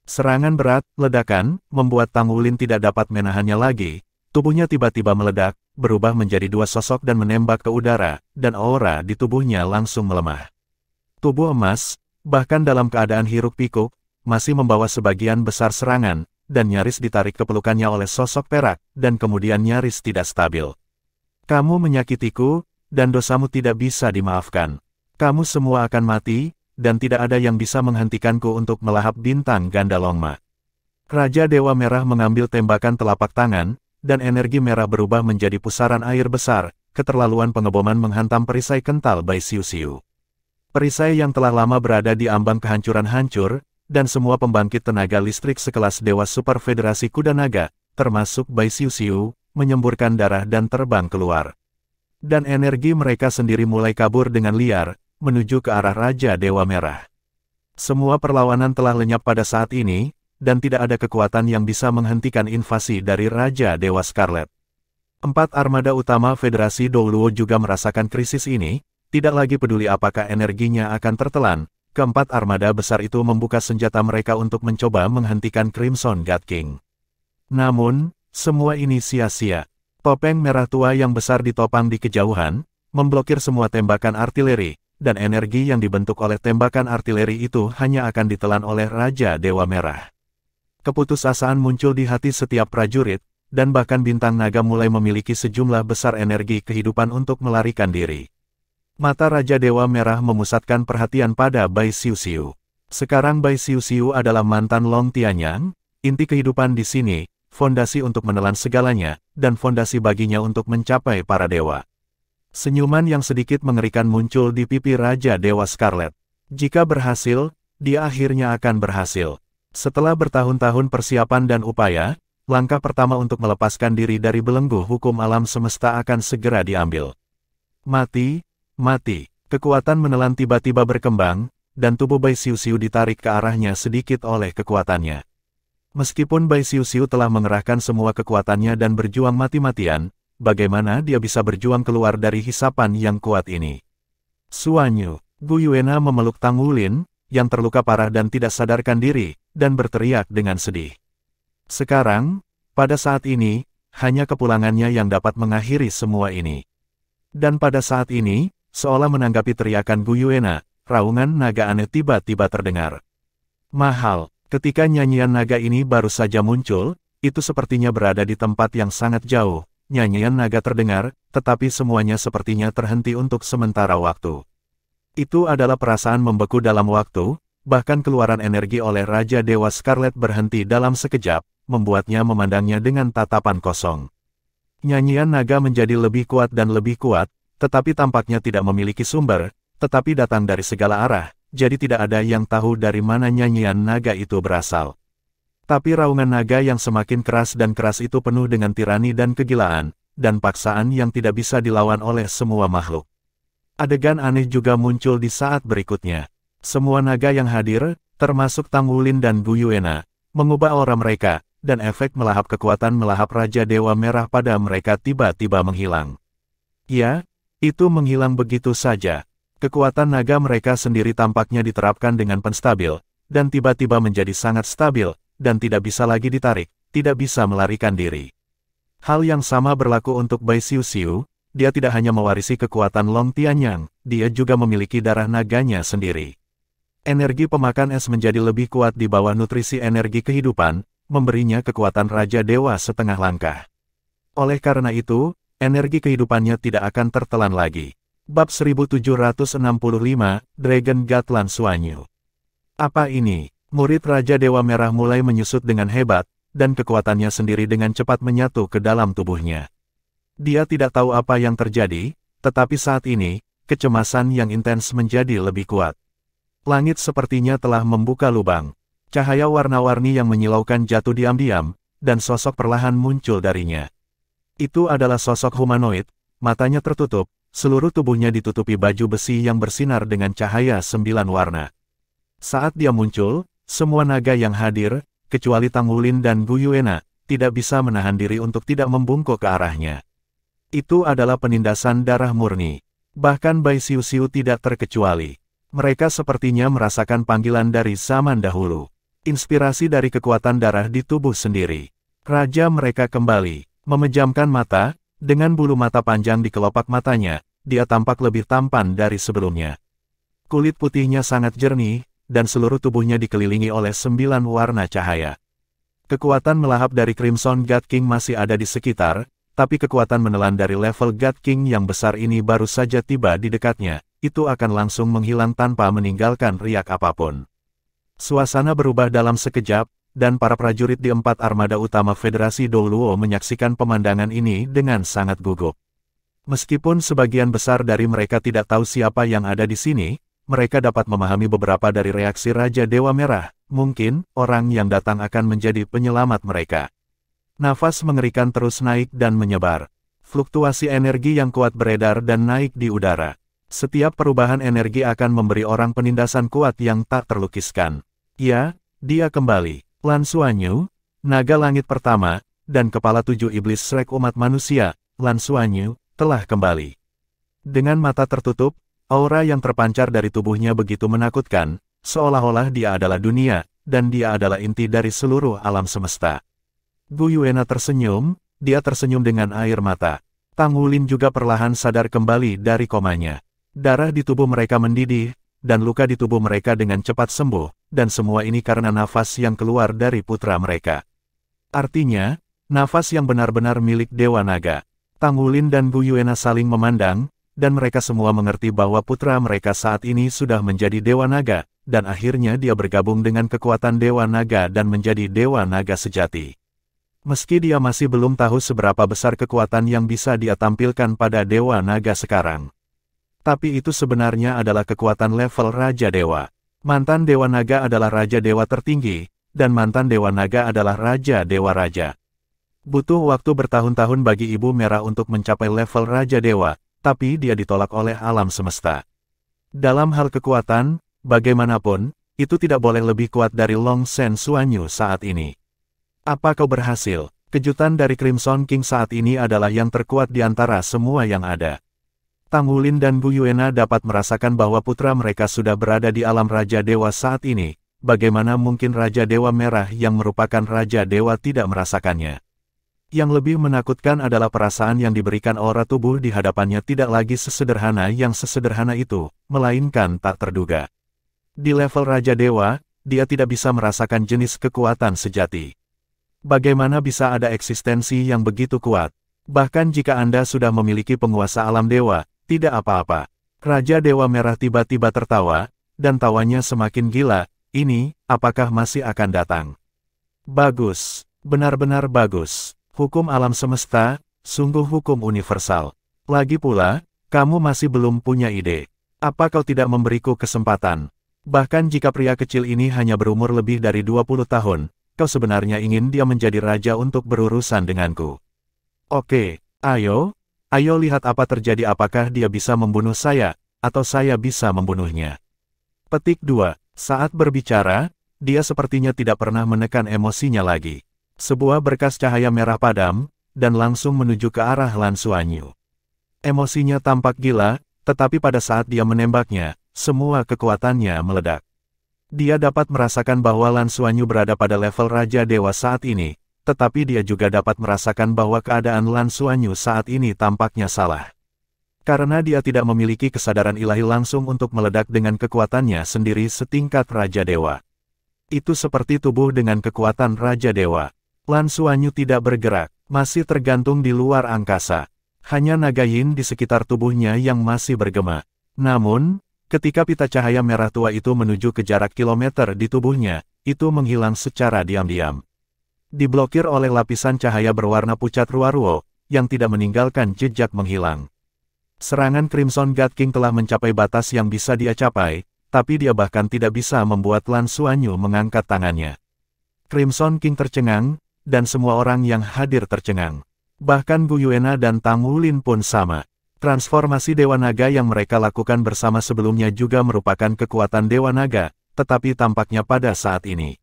Serangan berat, ledakan, membuat Tang Wulin tidak dapat menahannya lagi, tubuhnya tiba-tiba meledak, berubah menjadi dua sosok dan menembak ke udara, dan aura di tubuhnya langsung melemah. Tubuh emas, bahkan dalam keadaan hiruk-pikuk, masih membawa sebagian besar serangan, dan nyaris ditarik ke pelukannya oleh sosok perak, dan kemudian nyaris tidak stabil. Kamu menyakitiku, dan dosamu tidak bisa dimaafkan. Kamu semua akan mati, dan tidak ada yang bisa menghentikanku untuk melahap bintang ganda Longma. Raja Dewa Merah mengambil tembakan telapak tangan, dan energi merah berubah menjadi pusaran air besar, keterlaluan pengeboman menghantam perisai kental Bai Xiuxiu. Perisai yang telah lama berada di ambang kehancuran hancur, dan semua pembangkit tenaga listrik sekelas Dewa Super Federasi Kuda Naga, termasuk Bai Xiuxiu, menyemburkan darah dan terbang keluar. Dan energi mereka sendiri mulai kabur dengan liar, menuju ke arah Raja Dewa Merah. Semua perlawanan telah lenyap pada saat ini, dan tidak ada kekuatan yang bisa menghentikan invasi dari Raja Dewa Scarlet. 4 armada utama Federasi Douluo juga merasakan krisis ini, tidak lagi peduli apakah energinya akan tertelan. Keempat armada besar itu membuka senjata mereka untuk mencoba menghentikan Crimson God King. Namun, semua ini sia-sia. Topeng merah tua yang besar ditopang di kejauhan, memblokir semua tembakan artileri, dan energi yang dibentuk oleh tembakan artileri itu hanya akan ditelan oleh Raja Dewa Merah. Keputusasaan muncul di hati setiap prajurit, dan bahkan bintang naga mulai memiliki sejumlah besar energi kehidupan untuk melarikan diri. Mata Raja Dewa Merah memusatkan perhatian pada Bai Xiuxiu. Sekarang Bai Xiuxiu adalah mantan Long Tianyang, inti kehidupan di sini, fondasi untuk menelan segalanya, dan fondasi baginya untuk mencapai para dewa. Senyuman yang sedikit mengerikan muncul di pipi Raja Dewa Scarlet. Jika berhasil, dia akhirnya akan berhasil. Setelah bertahun-tahun persiapan dan upaya, langkah pertama untuk melepaskan diri dari belenggu hukum alam semesta akan segera diambil. Mati. Kekuatan menelan tiba-tiba berkembang, dan tubuh Bai Xiuxiu ditarik ke arahnya sedikit oleh kekuatannya. Meskipun Bai Xiuxiu telah mengerahkan semua kekuatannya dan berjuang mati-matian, bagaimana dia bisa berjuang keluar dari hisapan yang kuat ini? Suanyu, Gu Yuena memeluk Tang Wulin, yang terluka parah dan tidak sadarkan diri, dan berteriak dengan sedih. Sekarang, pada saat ini, hanya kepulangannya yang dapat mengakhiri semua ini. Dan pada saat ini, seolah menanggapi teriakan Gu Yuena, raungan naga aneh tiba-tiba terdengar. Mahal, ketika nyanyian naga ini baru saja muncul, itu sepertinya berada di tempat yang sangat jauh. Nyanyian naga terdengar, tetapi semuanya sepertinya terhenti untuk sementara waktu. Itu adalah perasaan membeku dalam waktu, bahkan keluaran energi oleh Raja Dewa Scarlet berhenti dalam sekejap, membuatnya memandangnya dengan tatapan kosong. Nyanyian naga menjadi lebih kuat dan lebih kuat, tetapi tampaknya tidak memiliki sumber, tetapi datang dari segala arah, jadi tidak ada yang tahu dari mana nyanyian naga itu berasal. Tapi raungan naga yang semakin keras dan keras itu penuh dengan tirani dan kegilaan, dan paksaan yang tidak bisa dilawan oleh semua makhluk. Adegan aneh juga muncul di saat berikutnya. Semua naga yang hadir, termasuk Tang Wulin dan Gu Yuena, mengubah aura mereka, dan efek melahap kekuatan melahap Raja Dewa Merah pada mereka tiba-tiba menghilang. Ya, itu menghilang begitu saja. Kekuatan naga mereka sendiri tampaknya diterapkan dengan penstabil, dan tiba-tiba menjadi sangat stabil, dan tidak bisa lagi ditarik, tidak bisa melarikan diri. Hal yang sama berlaku untuk Bai Xiuxiu, dia tidak hanya mewarisi kekuatan Long Tianyang, dia juga memiliki darah naganya sendiri. Energi pemakan es menjadi lebih kuat di bawah nutrisi energi kehidupan, memberinya kekuatan Raja Dewa setengah langkah. Oleh karena itu, energi kehidupannya tidak akan tertelan lagi. Bab 1765, Dragon God Lan Xuanyu. Apa ini? Murid Raja Dewa Merah mulai menyusut dengan hebat, dan kekuatannya sendiri dengan cepat menyatu ke dalam tubuhnya. Dia tidak tahu apa yang terjadi, tetapi saat ini, kecemasan yang intens menjadi lebih kuat. Langit sepertinya telah membuka lubang. Cahaya warna-warni yang menyilaukan jatuh diam-diam, dan sosok perlahan muncul darinya. Itu adalah sosok humanoid, matanya tertutup, seluruh tubuhnya ditutupi baju besi yang bersinar dengan cahaya 9 warna. Saat dia muncul, semua naga yang hadir, kecuali Tang Wulin dan Gu Yuena, tidak bisa menahan diri untuk tidak membungkuk ke arahnya. Itu adalah penindasan darah murni. Bahkan Bai Xiu Xiu tidak terkecuali. Mereka sepertinya merasakan panggilan dari zaman dahulu. Inspirasi dari kekuatan darah di tubuh sendiri. Raja mereka kembali, memejamkan mata, dengan bulu mata panjang di kelopak matanya, dia tampak lebih tampan dari sebelumnya. Kulit putihnya sangat jernih, dan seluruh tubuhnya dikelilingi oleh 9 warna cahaya. Kekuatan melahap dari Crimson God King masih ada di sekitar, tapi kekuatan menelan dari level God King yang besar ini baru saja tiba di dekatnya, itu akan langsung menghilang tanpa meninggalkan riak apapun. Suasana berubah dalam sekejap, dan para prajurit di 4 armada utama Federasi Douluo menyaksikan pemandangan ini dengan sangat gugup. Meskipun sebagian besar dari mereka tidak tahu siapa yang ada di sini, mereka dapat memahami beberapa dari reaksi Raja Dewa Merah, mungkin orang yang datang akan menjadi penyelamat mereka. Nafas mengerikan terus naik dan menyebar. Fluktuasi energi yang kuat beredar dan naik di udara. Setiap perubahan energi akan memberi orang penindasan kuat yang tak terlukiskan. Ya, dia kembali. Lan Xuanyu, naga langit pertama, dan kepala 7 iblis Shrek umat manusia, Lan Xuanyu, telah kembali. Dengan mata tertutup, aura yang terpancar dari tubuhnya begitu menakutkan, seolah-olah dia adalah dunia, dan dia adalah inti dari seluruh alam semesta. Gu Yuena tersenyum, dia tersenyum dengan air mata. Tang Wulin juga perlahan sadar kembali dari komanya. Darah di tubuh mereka mendidih, dan luka di tubuh mereka dengan cepat sembuh, dan semua ini karena nafas yang keluar dari putra mereka. Artinya, nafas yang benar-benar milik Dewa Naga. Tang Wulin dan Gu Yuena saling memandang, dan mereka semua mengerti bahwa putra mereka saat ini sudah menjadi Dewa Naga, dan akhirnya dia bergabung dengan kekuatan Dewa Naga dan menjadi Dewa Naga sejati. Meski dia masih belum tahu seberapa besar kekuatan yang bisa dia tampilkan pada Dewa Naga sekarang. Tapi itu sebenarnya adalah kekuatan level Raja Dewa. Mantan Dewa Naga adalah Raja Dewa tertinggi, dan mantan Dewa Naga adalah Raja Dewa Raja. Butuh waktu bertahun-tahun bagi Ibu Merah untuk mencapai level Raja Dewa, tapi dia ditolak oleh alam semesta. Dalam hal kekuatan, bagaimanapun, itu tidak boleh lebih kuat dari Long Shen Xuanyu saat ini. Apa kau berhasil? Kejutan dari Crimson King saat ini adalah yang terkuat di antara semua yang ada. Tang Wulin dan Gu Yuena dapat merasakan bahwa putra mereka sudah berada di alam Raja Dewa saat ini. Bagaimana mungkin Raja Dewa Merah yang merupakan Raja Dewa tidak merasakannya? Yang lebih menakutkan adalah perasaan yang diberikan aura tubuh di hadapannya tidak lagi sesederhana yang sesederhana itu, melainkan tak terduga. Di level Raja Dewa, dia tidak bisa merasakan jenis kekuatan sejati. Bagaimana bisa ada eksistensi yang begitu kuat? Bahkan jika Anda sudah memiliki penguasa alam dewa, tidak apa-apa. Raja Dewa Merah tiba-tiba tertawa, dan tawanya semakin gila. Ini, apakah masih akan datang? Bagus, benar-benar bagus. Hukum alam semesta, sungguh hukum universal. Lagi pula, kamu masih belum punya ide. Apa kau tidak memberiku kesempatan? Bahkan jika pria kecil ini hanya berumur lebih dari 20 tahun, kau sebenarnya ingin dia menjadi raja untuk berurusan denganku. Oke, ayo lihat apa terjadi, apakah dia bisa membunuh saya, atau saya bisa membunuhnya. Petik 2. Saat berbicara, dia sepertinya tidak pernah menekan emosinya lagi. Sebuah berkas cahaya merah padam, dan langsung menuju ke arah Lan Xuanyu. Emosinya tampak gila, tetapi pada saat dia menembaknya, semua kekuatannya meledak. Dia dapat merasakan bahwa Lan Xuanyu berada pada level Raja Dewa saat ini, tetapi dia juga dapat merasakan bahwa keadaan Lan Xuanyu saat ini tampaknya salah. Karena dia tidak memiliki kesadaran ilahi langsung untuk meledak dengan kekuatannya sendiri setingkat Raja Dewa. Itu seperti tubuh dengan kekuatan Raja Dewa. Lan Xuanyu tidak bergerak, masih tergantung di luar angkasa. Hanya naga yin di sekitar tubuhnya yang masih bergema. Namun, ketika pita cahaya merah tua itu menuju ke jarak kilometer di tubuhnya, itu menghilang secara diam-diam. Diblokir oleh lapisan cahaya berwarna pucat ruo-ruo, yang tidak meninggalkan jejak menghilang. Serangan Crimson God King telah mencapai batas yang bisa dia capai, tapi dia bahkan tidak bisa membuat Lan Xuanyu mengangkat tangannya. Crimson King tercengang, dan semua orang yang hadir tercengang. Bahkan Gu Yuena dan Tang Wulin pun sama. Transformasi Dewa Naga yang mereka lakukan bersama sebelumnya juga merupakan kekuatan Dewa Naga, tetapi tampaknya pada saat ini,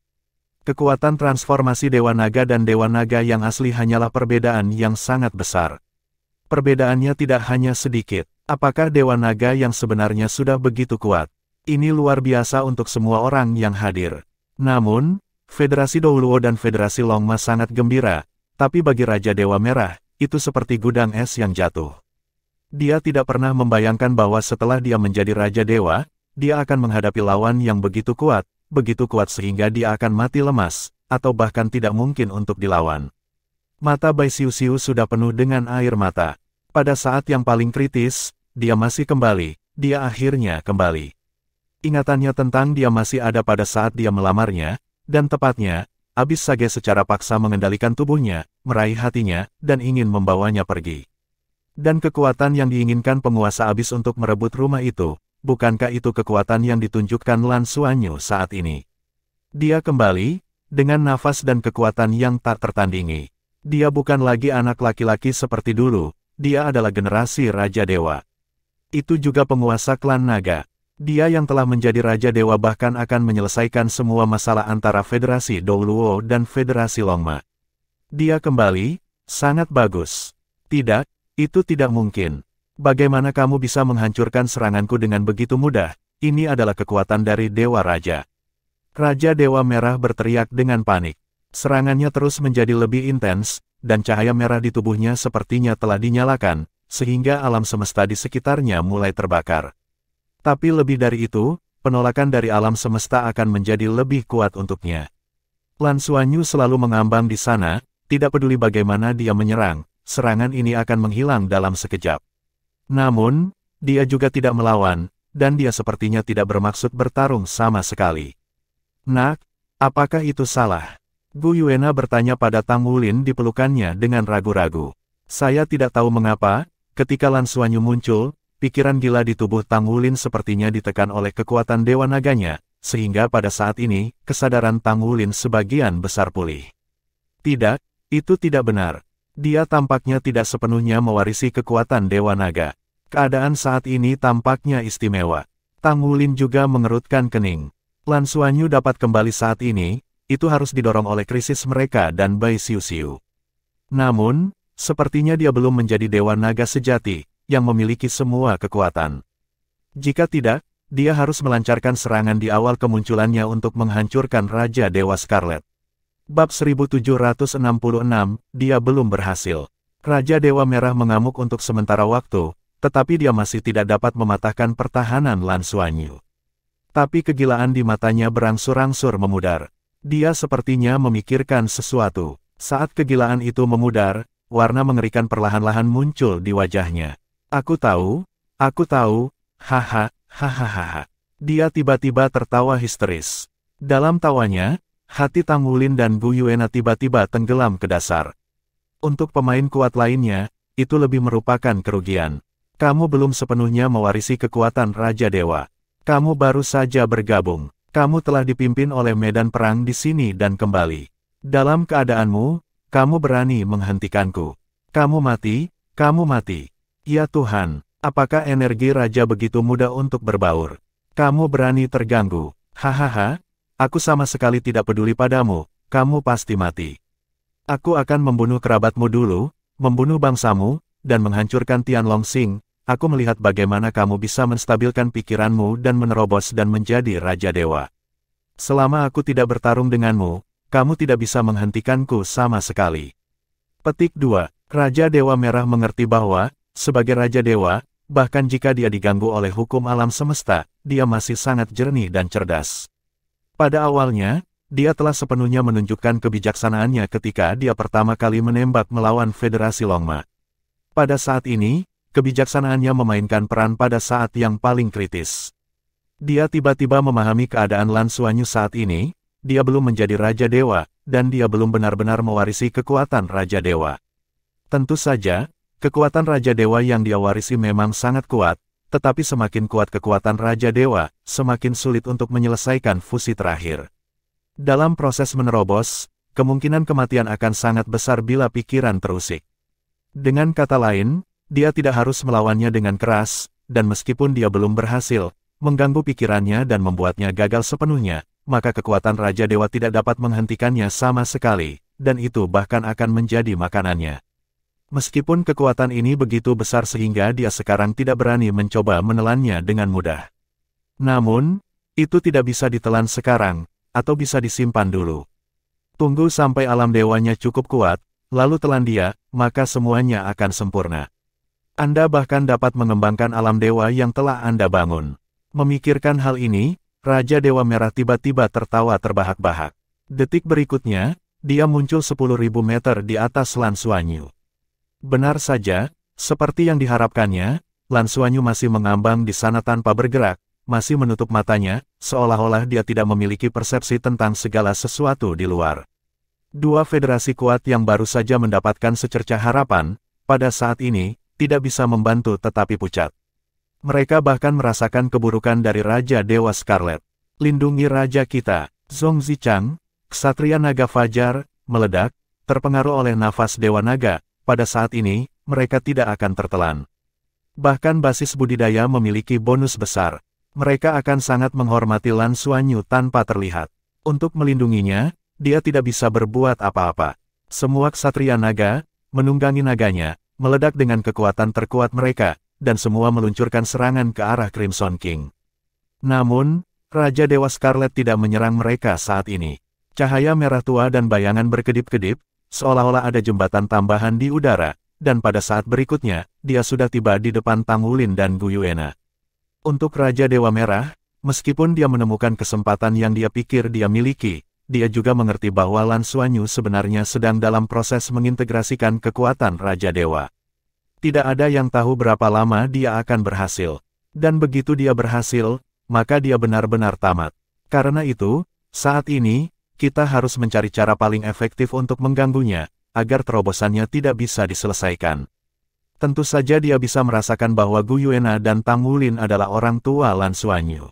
kekuatan transformasi Dewa Naga dan Dewa Naga yang asli hanyalah perbedaan yang sangat besar. Perbedaannya tidak hanya sedikit. Apakah Dewa Naga yang sebenarnya sudah begitu kuat? Ini luar biasa untuk semua orang yang hadir. Namun, Federasi Douluo dan Federasi Longma sangat gembira, tapi bagi Raja Dewa Merah, itu seperti gudang es yang jatuh. Dia tidak pernah membayangkan bahwa setelah dia menjadi Raja Dewa, dia akan menghadapi lawan yang begitu kuat sehingga dia akan mati lemas, atau bahkan tidak mungkin untuk dilawan. Mata Bai Xiu sudah penuh dengan air mata. Pada saat yang paling kritis, dia masih kembali, dia akhirnya kembali. Ingatannya tentang dia masih ada pada saat dia melamarnya, dan tepatnya, Abyss Sage secara paksa mengendalikan tubuhnya, meraih hatinya, dan ingin membawanya pergi. Dan kekuatan yang diinginkan penguasa Abyss untuk merebut rumah itu, bukankah itu kekuatan yang ditunjukkan Lan Xuanyu saat ini? Dia kembali, dengan nafas dan kekuatan yang tak tertandingi. Dia bukan lagi anak laki-laki seperti dulu, dia adalah generasi Raja Dewa. Itu juga penguasa klan naga. Dia yang telah menjadi Raja Dewa bahkan akan menyelesaikan semua masalah antara Federasi Douluo dan Federasi Longma. Dia kembali, sangat bagus. Tidak, itu tidak mungkin. Bagaimana kamu bisa menghancurkan seranganku dengan begitu mudah? Ini adalah kekuatan dari Dewa Raja. Raja Dewa Merah berteriak dengan panik. Serangannya terus menjadi lebih intens, dan cahaya merah di tubuhnya sepertinya telah dinyalakan, sehingga alam semesta di sekitarnya mulai terbakar. Tapi lebih dari itu, penolakan dari alam semesta akan menjadi lebih kuat untuknya. Lan Xuanyu selalu mengambang di sana, tidak peduli bagaimana dia menyerang, serangan ini akan menghilang dalam sekejap. Namun, dia juga tidak melawan, dan dia sepertinya tidak bermaksud bertarung sama sekali. Nak, apakah itu salah? Gu Yuena bertanya pada Tang Wulin di pelukannya dengan ragu-ragu. Saya tidak tahu mengapa, ketika Lan Xuanyu muncul, pikiran gila di tubuh Tang Wulin sepertinya ditekan oleh kekuatan Dewa Naganya, sehingga pada saat ini, kesadaran Tang Wulin sebagian besar pulih. Tidak, itu tidak benar. Dia tampaknya tidak sepenuhnya mewarisi kekuatan Dewa Naga. Keadaan saat ini tampaknya istimewa. Tang Wulin juga mengerutkan kening. Lan Xuanyu dapat kembali saat ini, itu harus didorong oleh krisis mereka dan Bai Xiu. Namun, sepertinya dia belum menjadi Dewa Naga sejati, yang memiliki semua kekuatan. Jika tidak, dia harus melancarkan serangan di awal kemunculannya untuk menghancurkan Raja Dewa Scarlet. Bab 1766, dia belum berhasil. Raja Dewa Merah mengamuk untuk sementara waktu, tetapi dia masih tidak dapat mematahkan pertahanan Lan Xuanyu. Tapi kegilaan di matanya berangsur-angsur memudar. Dia sepertinya memikirkan sesuatu. Saat kegilaan itu memudar, warna mengerikan perlahan-lahan muncul di wajahnya. Aku tahu, haha, hahaha. Dia tiba-tiba tertawa histeris. Dalam tawanya, hati Tang Wulin dan Gu Yuena tiba-tiba tenggelam ke dasar. Untuk pemain kuat lainnya, itu lebih merupakan kerugian. Kamu belum sepenuhnya mewarisi kekuatan Raja Dewa. Kamu baru saja bergabung. Kamu telah dipimpin oleh medan perang di sini dan kembali. Dalam keadaanmu, kamu berani menghentikanku. Kamu mati, kamu mati. Ya Tuhan, apakah energi Raja begitu mudah untuk berbaur? Kamu berani terganggu. Hahaha, aku sama sekali tidak peduli padamu, kamu pasti mati. Aku akan membunuh kerabatmu dulu, membunuh bangsamu, dan menghancurkan Tianlong Xing. Aku melihat bagaimana kamu bisa menstabilkan pikiranmu dan menerobos dan menjadi Raja Dewa. Selama aku tidak bertarung denganmu, kamu tidak bisa menghentikanku sama sekali. Petik 2. Raja Dewa Merah mengerti bahwa, sebagai Raja Dewa, bahkan jika dia diganggu oleh hukum alam semesta, dia masih sangat jernih dan cerdas. Pada awalnya, dia telah sepenuhnya menunjukkan kebijaksanaannya ketika dia pertama kali menembak melawan Federasi Longma. Pada saat ini, kebijaksanaannya memainkan peran pada saat yang paling kritis. Dia tiba-tiba memahami keadaan Lan Xuanyu saat ini, dia belum menjadi Raja Dewa, dan dia belum benar-benar mewarisi kekuatan Raja Dewa. Tentu saja, kekuatan Raja Dewa yang dia warisi memang sangat kuat, tetapi semakin kuat kekuatan Raja Dewa, semakin sulit untuk menyelesaikan fusi terakhir. Dalam proses menerobos, kemungkinan kematian akan sangat besar bila pikiran terusik. Dengan kata lain, dia tidak harus melawannya dengan keras, dan meskipun dia belum berhasil mengganggu pikirannya dan membuatnya gagal sepenuhnya, maka kekuatan Raja Dewa tidak dapat menghentikannya sama sekali, dan itu bahkan akan menjadi makanannya. Meskipun kekuatan ini begitu besar sehingga dia sekarang tidak berani mencoba menelannya dengan mudah. Namun, itu tidak bisa ditelan sekarang, atau bisa disimpan dulu. Tunggu sampai alam dewanya cukup kuat, lalu telan dia, maka semuanya akan sempurna. Anda bahkan dapat mengembangkan alam dewa yang telah Anda bangun. Memikirkan hal ini, Raja Dewa Merah tiba-tiba tertawa terbahak-bahak. Detik berikutnya, dia muncul 10.000 meter di atas Lan Xuanyu. Benar saja, seperti yang diharapkannya, Lan Xuanyu masih mengambang di sana tanpa bergerak, masih menutup matanya, seolah-olah dia tidak memiliki persepsi tentang segala sesuatu di luar. Dua federasi kuat yang baru saja mendapatkan secercah harapan, pada saat ini, tidak bisa membantu tetapi pucat. Mereka bahkan merasakan keburukan dari Raja Dewa Scarlet. Lindungi Raja kita, Zhong Zichang, Ksatria Naga Fajar, meledak, terpengaruh oleh nafas Dewa Naga. Pada saat ini, mereka tidak akan tertelan. Bahkan basis budidaya memiliki bonus besar. Mereka akan sangat menghormati Lan Xuanyu tanpa terlihat. Untuk melindunginya, dia tidak bisa berbuat apa-apa. Semua ksatria naga, menunggangi naganya, meledak dengan kekuatan terkuat mereka, dan semua meluncurkan serangan ke arah Crimson King. Namun, Raja Dewa Scarlet tidak menyerang mereka saat ini. Cahaya merah tua dan bayangan berkedip-kedip, seolah-olah ada jembatan tambahan di udara, dan pada saat berikutnya, dia sudah tiba di depan Tang Wulin dan Gu Yuena. Untuk Raja Dewa Merah, meskipun dia menemukan kesempatan yang dia pikir dia miliki, dia juga mengerti bahwa Lan Xuanyu sebenarnya sedang dalam proses mengintegrasikan kekuatan Raja Dewa. Tidak ada yang tahu berapa lama dia akan berhasil. Dan begitu dia berhasil, maka dia benar-benar tamat. Karena itu, saat ini, kita harus mencari cara paling efektif untuk mengganggunya, agar terobosannya tidak bisa diselesaikan. Tentu saja dia bisa merasakan bahwa Gu Yuena dan Tang Wulin adalah orang tua Lan Xuanyu.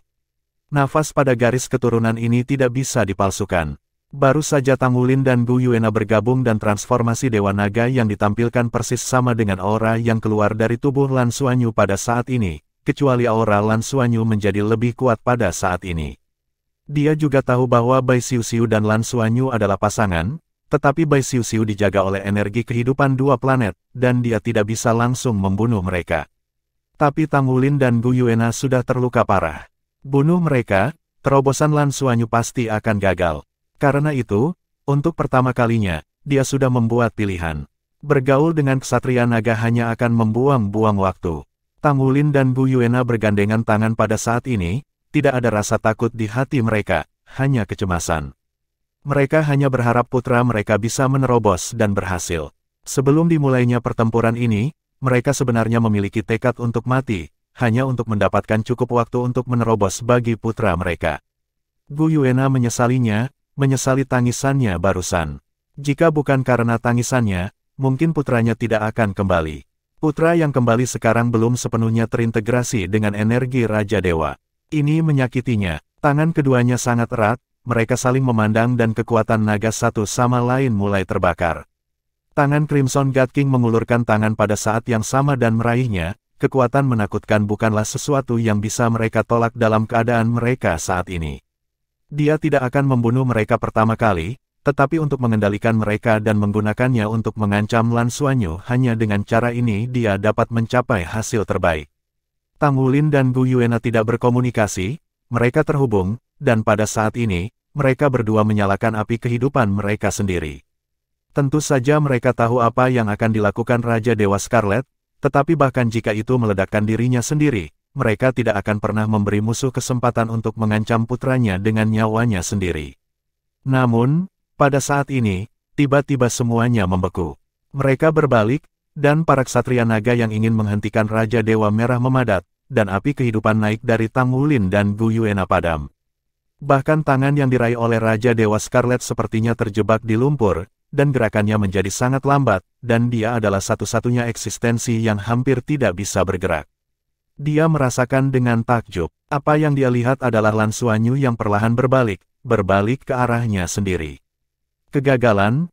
Nafas pada garis keturunan ini tidak bisa dipalsukan. Baru saja Tang Wulin dan Gu Yuena bergabung dan transformasi Dewa Naga yang ditampilkan persis sama dengan aura yang keluar dari tubuh Lan Xuanyu pada saat ini, kecuali aura Lan Xuanyu menjadi lebih kuat pada saat ini. Dia juga tahu bahwa Bai Xiuxiu dan Lan Xuanyu adalah pasangan, tetapi Bai Xiuxiu dijaga oleh energi kehidupan dua planet, dan dia tidak bisa langsung membunuh mereka. Tapi Tang Wulin dan Gu Yuena sudah terluka parah. Bunuh mereka, terobosan Lan Xuanyu pasti akan gagal. Karena itu, untuk pertama kalinya, dia sudah membuat pilihan. Bergaul dengan ksatria naga hanya akan membuang-buang waktu. Tang Wulin dan Gu Yuena bergandengan tangan pada saat ini, tidak ada rasa takut di hati mereka, hanya kecemasan. Mereka hanya berharap putra mereka bisa menerobos dan berhasil. Sebelum dimulainya pertempuran ini, mereka sebenarnya memiliki tekad untuk mati, hanya untuk mendapatkan cukup waktu untuk menerobos bagi putra mereka. Gu Yuena menyesalinya, menyesali tangisannya barusan. Jika bukan karena tangisannya, mungkin putranya tidak akan kembali. Putra yang kembali sekarang belum sepenuhnya terintegrasi dengan energi Raja Dewa. Ini menyakitinya. Tangan keduanya sangat erat, mereka saling memandang dan kekuatan naga satu sama lain mulai terbakar. Tangan Crimson God King mengulurkan tangan pada saat yang sama dan meraihnya, kekuatan menakutkan bukanlah sesuatu yang bisa mereka tolak dalam keadaan mereka saat ini. Dia tidak akan membunuh mereka pertama kali, tetapi untuk mengendalikan mereka dan menggunakannya untuk mengancam Lan Xuanyu, hanya dengan cara ini dia dapat mencapai hasil terbaik. Tang Wulin dan Gu Yuena tidak berkomunikasi, mereka terhubung, dan pada saat ini, mereka berdua menyalakan api kehidupan mereka sendiri. Tentu saja mereka tahu apa yang akan dilakukan Raja Dewa Scarlet, tetapi bahkan jika itu meledakkan dirinya sendiri, mereka tidak akan pernah memberi musuh kesempatan untuk mengancam putranya dengan nyawanya sendiri. Namun, pada saat ini, tiba-tiba semuanya membeku. Mereka berbalik, dan para ksatria naga yang ingin menghentikan Raja Dewa Merah memadat, dan api kehidupan naik dari Tang Wulin dan Gu Yuena padam. Bahkan tangan yang diraih oleh Raja Dewa Scarlet sepertinya terjebak di lumpur, dan gerakannya menjadi sangat lambat, dan dia adalah satu-satunya eksistensi yang hampir tidak bisa bergerak. Dia merasakan dengan takjub, apa yang dia lihat adalah Lan Xuanyu yang perlahan berbalik ke arahnya sendiri. Kegagalan,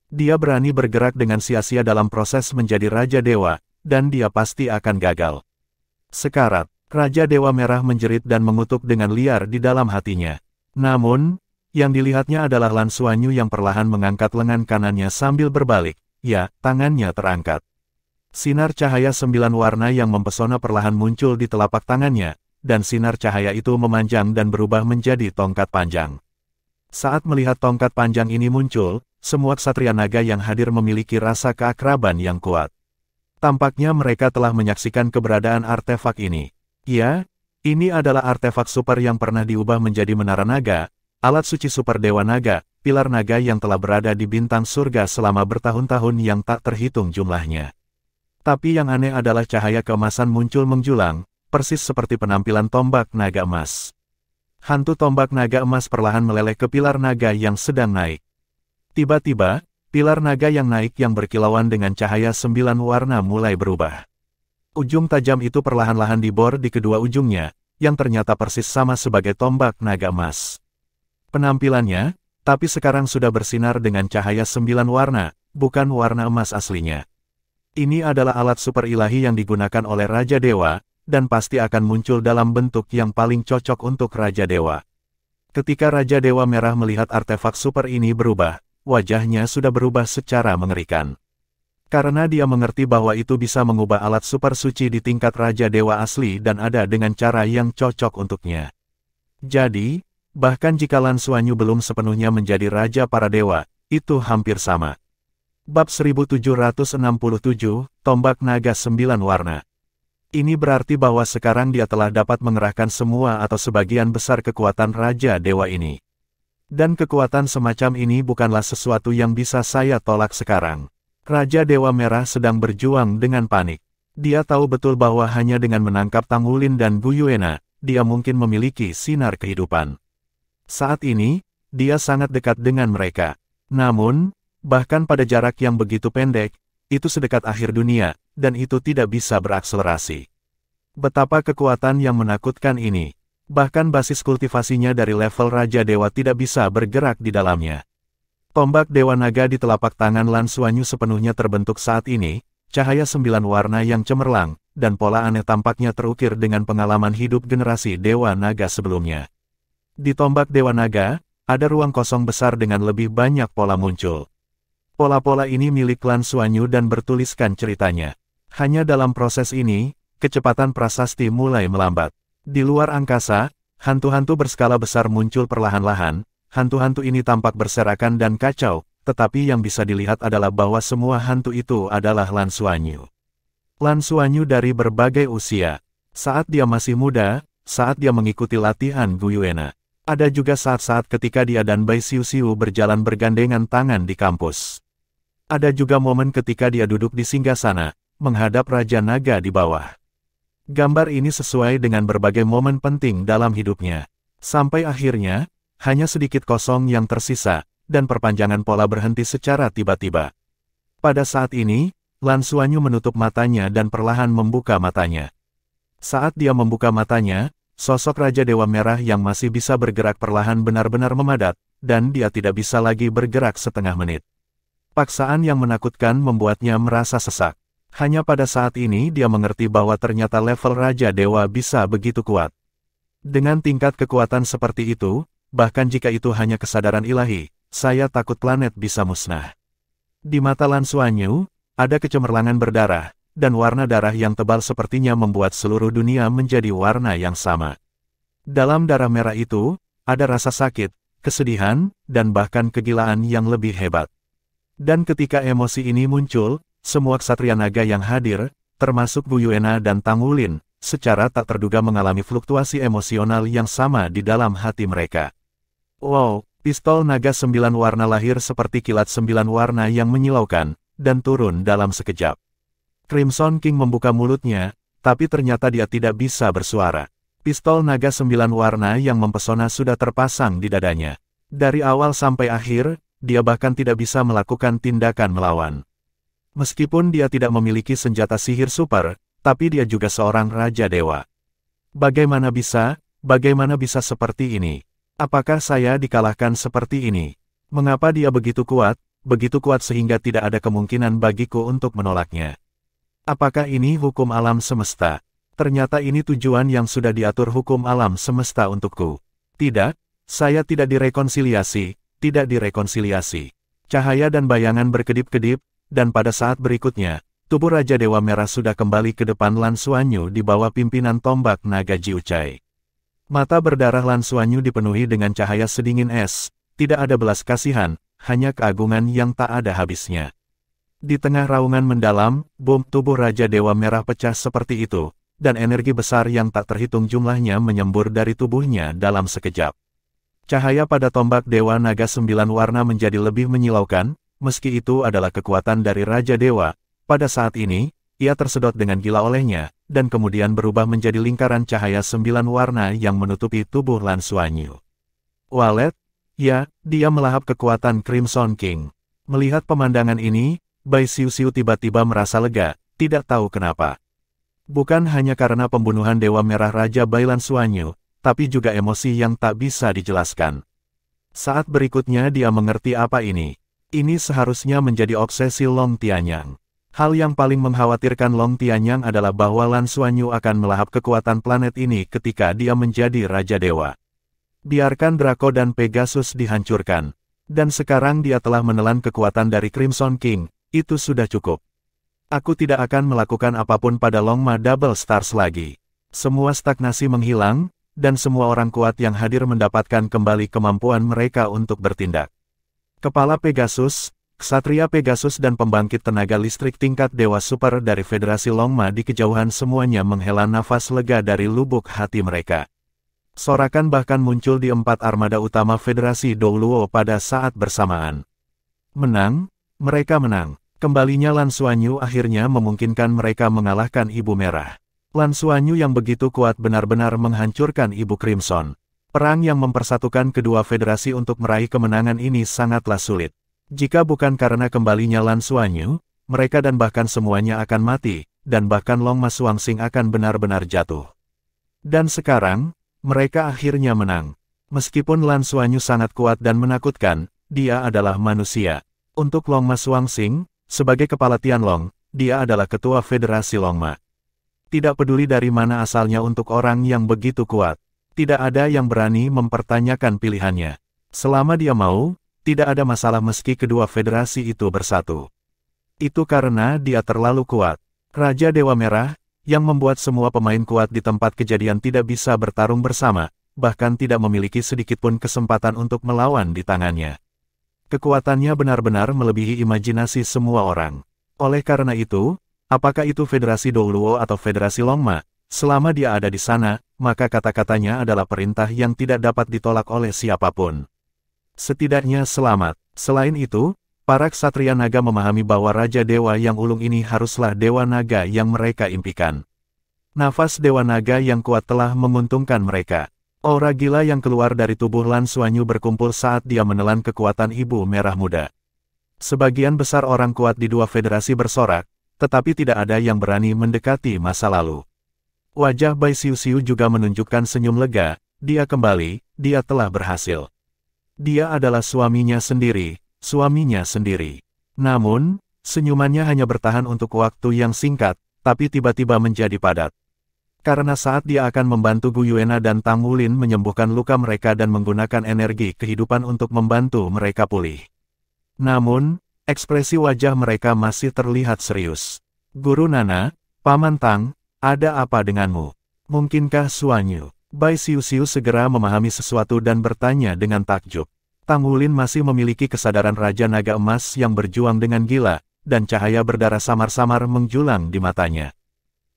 dia berani bergerak dengan sia-sia dalam proses menjadi Raja Dewa, dan dia pasti akan gagal. Sekarat, Raja Dewa Merah menjerit dan mengutuk dengan liar di dalam hatinya. Namun, yang dilihatnya adalah Lan Xuanyu yang perlahan mengangkat lengan kanannya sambil berbalik. Ya, tangannya terangkat. Sinar cahaya 9 warna yang mempesona perlahan muncul di telapak tangannya, dan sinar cahaya itu memanjang dan berubah menjadi tongkat panjang. Saat melihat tongkat panjang ini muncul, semua ksatria naga yang hadir memiliki rasa keakraban yang kuat. Tampaknya mereka telah menyaksikan keberadaan artefak ini. Ya, ini adalah artefak super yang pernah diubah menjadi menara naga, alat suci super Dewa Naga, pilar naga yang telah berada di bintang surga selama bertahun-tahun yang tak terhitung jumlahnya. Tapi yang aneh adalah cahaya keemasan muncul menjulang, persis seperti penampilan tombak naga emas. Hantu tombak naga emas perlahan meleleh ke pilar naga yang sedang naik. Tiba-tiba, pilar naga yang naik yang berkilauan dengan cahaya 9 warna mulai berubah. Ujung tajam itu perlahan-lahan dibor di kedua ujungnya, yang ternyata persis sama sebagai tombak naga emas. Penampilannya, tapi sekarang sudah bersinar dengan cahaya 9 warna, bukan warna emas aslinya. Ini adalah alat super ilahi yang digunakan oleh Raja Dewa, dan pasti akan muncul dalam bentuk yang paling cocok untuk Raja Dewa. Ketika Raja Dewa Merah melihat artefak super ini berubah, wajahnya sudah berubah secara mengerikan. Karena dia mengerti bahwa itu bisa mengubah alat super suci di tingkat Raja Dewa asli dan ada dengan cara yang cocok untuknya. Jadi, bahkan jika Lan Xuanyu belum sepenuhnya menjadi Raja para Dewa, itu hampir sama. Bab 1767, Tombak Naga 9 Warna. Ini berarti bahwa sekarang dia telah dapat mengerahkan semua atau sebagian besar kekuatan Raja Dewa ini. Dan kekuatan semacam ini bukanlah sesuatu yang bisa saya tolak sekarang. Raja Dewa Merah sedang berjuang dengan panik. Dia tahu betul bahwa hanya dengan menangkap Tang Wulin dan Gu Yuena, dia mungkin memiliki sinar kehidupan. Saat ini, dia sangat dekat dengan mereka. Namun, bahkan pada jarak yang begitu pendek, itu sedekat akhir dunia, dan itu tidak bisa berakselerasi. Betapa kekuatan yang menakutkan ini. Bahkan basis kultivasinya dari level Raja Dewa tidak bisa bergerak di dalamnya. Tombak Dewa Naga di telapak tangan Lan Xuanyu sepenuhnya terbentuk saat ini, cahaya 9 warna yang cemerlang, dan pola aneh tampaknya terukir dengan pengalaman hidup generasi Dewa Naga sebelumnya. Di tombak Dewa Naga, ada ruang kosong besar dengan lebih banyak pola muncul. Pola-pola ini milik Lan Xuanyu dan bertuliskan ceritanya. Hanya dalam proses ini, kecepatan prasasti mulai melambat. Di luar angkasa, hantu-hantu berskala besar muncul perlahan-lahan. Hantu-hantu ini tampak berserakan dan kacau, tetapi yang bisa dilihat adalah bahwa semua hantu itu adalah Lan Xuanyu. Lan Xuanyu dari berbagai usia. Saat dia masih muda, saat dia mengikuti latihan Gu Yuena. Ada juga saat-saat ketika dia dan Bai Xiu berjalan bergandengan tangan di kampus. Ada juga momen ketika dia duduk di singgasana, menghadap Raja Naga di bawah. Gambar ini sesuai dengan berbagai momen penting dalam hidupnya. Sampai akhirnya, hanya sedikit kosong yang tersisa, dan perpanjangan pola berhenti secara tiba-tiba. Pada saat ini, Lan Xuanyu menutup matanya dan perlahan membuka matanya. Saat dia membuka matanya, sosok Raja Dewa Merah yang masih bisa bergerak perlahan benar-benar memadat, dan dia tidak bisa lagi bergerak setengah menit. Paksaan yang menakutkan membuatnya merasa sesak. Hanya pada saat ini dia mengerti bahwa ternyata level Raja Dewa bisa begitu kuat. Dengan tingkat kekuatan seperti itu, bahkan jika itu hanya kesadaran ilahi, saya takut planet bisa musnah. Di mata Lan Xuanyu, ada kecemerlangan berdarah, dan warna darah yang tebal sepertinya membuat seluruh dunia menjadi warna yang sama. Dalam darah merah itu, ada rasa sakit, kesedihan, dan bahkan kegilaan yang lebih hebat. Dan ketika emosi ini muncul, semua ksatria naga yang hadir, termasuk Gu Yuena dan Tang Wulin, secara tak terduga mengalami fluktuasi emosional yang sama di dalam hati mereka. Wow, pistol naga 9 warna lahir seperti kilat 9 warna yang menyilaukan, dan turun dalam sekejap. Crimson King membuka mulutnya, tapi ternyata dia tidak bisa bersuara. Pistol naga 9 warna yang mempesona sudah terpasang di dadanya. Dari awal sampai akhir, dia bahkan tidak bisa melakukan tindakan melawan. Meskipun dia tidak memiliki senjata sihir super, tapi dia juga seorang Raja Dewa. Bagaimana bisa seperti ini? Apakah saya dikalahkan seperti ini? Mengapa dia begitu kuat sehingga tidak ada kemungkinan bagiku untuk menolaknya? Apakah ini hukum alam semesta? Ternyata ini tujuan yang sudah diatur hukum alam semesta untukku. Tidak, saya tidak direkonsiliasi. Cahaya dan bayangan berkedip-kedip, dan pada saat berikutnya, tubuh Raja Dewa Merah sudah kembali ke depan Lan Xuanyu di bawah pimpinan tombak naga Jiu Chai. Mata berdarah Lan Xuanyu dipenuhi dengan cahaya sedingin es, tidak ada belas kasihan, hanya keagungan yang tak ada habisnya. Di tengah raungan mendalam, bom tubuh Raja Dewa Merah pecah seperti itu, dan energi besar yang tak terhitung jumlahnya menyembur dari tubuhnya dalam sekejap. Cahaya pada tombak Dewa Naga 9 warna menjadi lebih menyilaukan, meski itu adalah kekuatan dari Raja Dewa. Pada saat ini, ia tersedot dengan gila olehnya, dan kemudian berubah menjadi lingkaran cahaya 9 warna yang menutupi tubuh Lan Xuanyu. Walet, ya, dia melahap kekuatan Crimson King. Melihat pemandangan ini, Bai Xiuxiu tiba-tiba merasa lega, tidak tahu kenapa. Bukan hanya karena pembunuhan Dewa Merah Raja Bai Lan Xuanyu, tapi juga emosi yang tak bisa dijelaskan. Saat berikutnya dia mengerti apa ini. Ini seharusnya menjadi obsesi Long Tianyang. Hal yang paling mengkhawatirkan Long Tianyang adalah bahwa Lan Xuanyu akan melahap kekuatan planet ini ketika dia menjadi Raja Dewa. Biarkan Draco dan Pegasus dihancurkan. Dan sekarang dia telah menelan kekuatan dari Crimson King, itu sudah cukup. Aku tidak akan melakukan apapun pada Longma Double Stars lagi. Semua stagnasi menghilang, dan semua orang kuat yang hadir mendapatkan kembali kemampuan mereka untuk bertindak. Kepala Pegasus, Ksatria Pegasus dan pembangkit tenaga listrik tingkat Dewa Super dari Federasi Longma di kejauhan semuanya menghela nafas lega dari lubuk hati mereka. Sorakan bahkan muncul di 4 armada utama Federasi Douluo pada saat bersamaan. Menang, mereka menang. Kembalinya Lan Xuanyu akhirnya memungkinkan mereka mengalahkan Ibu Merah. Lan Xuanyu yang begitu kuat benar-benar menghancurkan Ibu Crimson. Perang yang mempersatukan kedua federasi untuk meraih kemenangan ini sangatlah sulit. Jika bukan karena kembalinya Lan Xuanyu, mereka dan bahkan semuanya akan mati, dan bahkan Longma Suangsing akan benar-benar jatuh. Dan sekarang, mereka akhirnya menang. Meskipun Lan Xuanyu sangat kuat dan menakutkan, dia adalah manusia. Untuk Longma Suangsing, sebagai kepala Tianlong, dia adalah ketua Federasi Longma. Tidak peduli dari mana asalnya untuk orang yang begitu kuat. Tidak ada yang berani mempertanyakan pilihannya. Selama dia mau, tidak ada masalah meski kedua federasi itu bersatu. Itu karena dia terlalu kuat. Raja Dewa Merah, yang membuat semua pemain kuat di tempat kejadian tidak bisa bertarung bersama, bahkan tidak memiliki sedikitpun kesempatan untuk melawan di tangannya. Kekuatannya benar-benar melebihi imajinasi semua orang. Oleh karena itu, apakah itu Federasi Douluo atau Federasi Longma, selama dia ada di sana, maka kata-katanya adalah perintah yang tidak dapat ditolak oleh siapapun. Setidaknya selamat. Selain itu, para ksatria naga memahami bahwa Raja Dewa yang ulung ini haruslah Dewa Naga yang mereka impikan. Nafas Dewa Naga yang kuat telah menguntungkan mereka. Aura gila yang keluar dari tubuh Lan Xuanyu berkumpul saat dia menelan kekuatan Ibu Merah Muda. Sebagian besar orang kuat di dua federasi bersorak, tetapi tidak ada yang berani mendekati masa lalu. Wajah Bai Xiuxiu juga menunjukkan senyum lega, dia kembali, dia telah berhasil. Dia adalah suaminya sendiri, Namun, senyumannya hanya bertahan untuk waktu yang singkat, tapi tiba-tiba menjadi padat. Karena saat dia akan membantu Gu Yuena dan Tang Wulin menyembuhkan luka mereka dan menggunakan energi kehidupan untuk membantu mereka pulih. Namun, ekspresi wajah mereka masih terlihat serius. Guru Nana, Paman Tang, ada apa denganmu? Mungkinkah Xuanyu? Bai Xiuxiu segera memahami sesuatu dan bertanya dengan takjub. Tang Wulin masih memiliki kesadaran Raja Naga Emas yang berjuang dengan gila, dan cahaya berdarah samar-samar menjulang di matanya.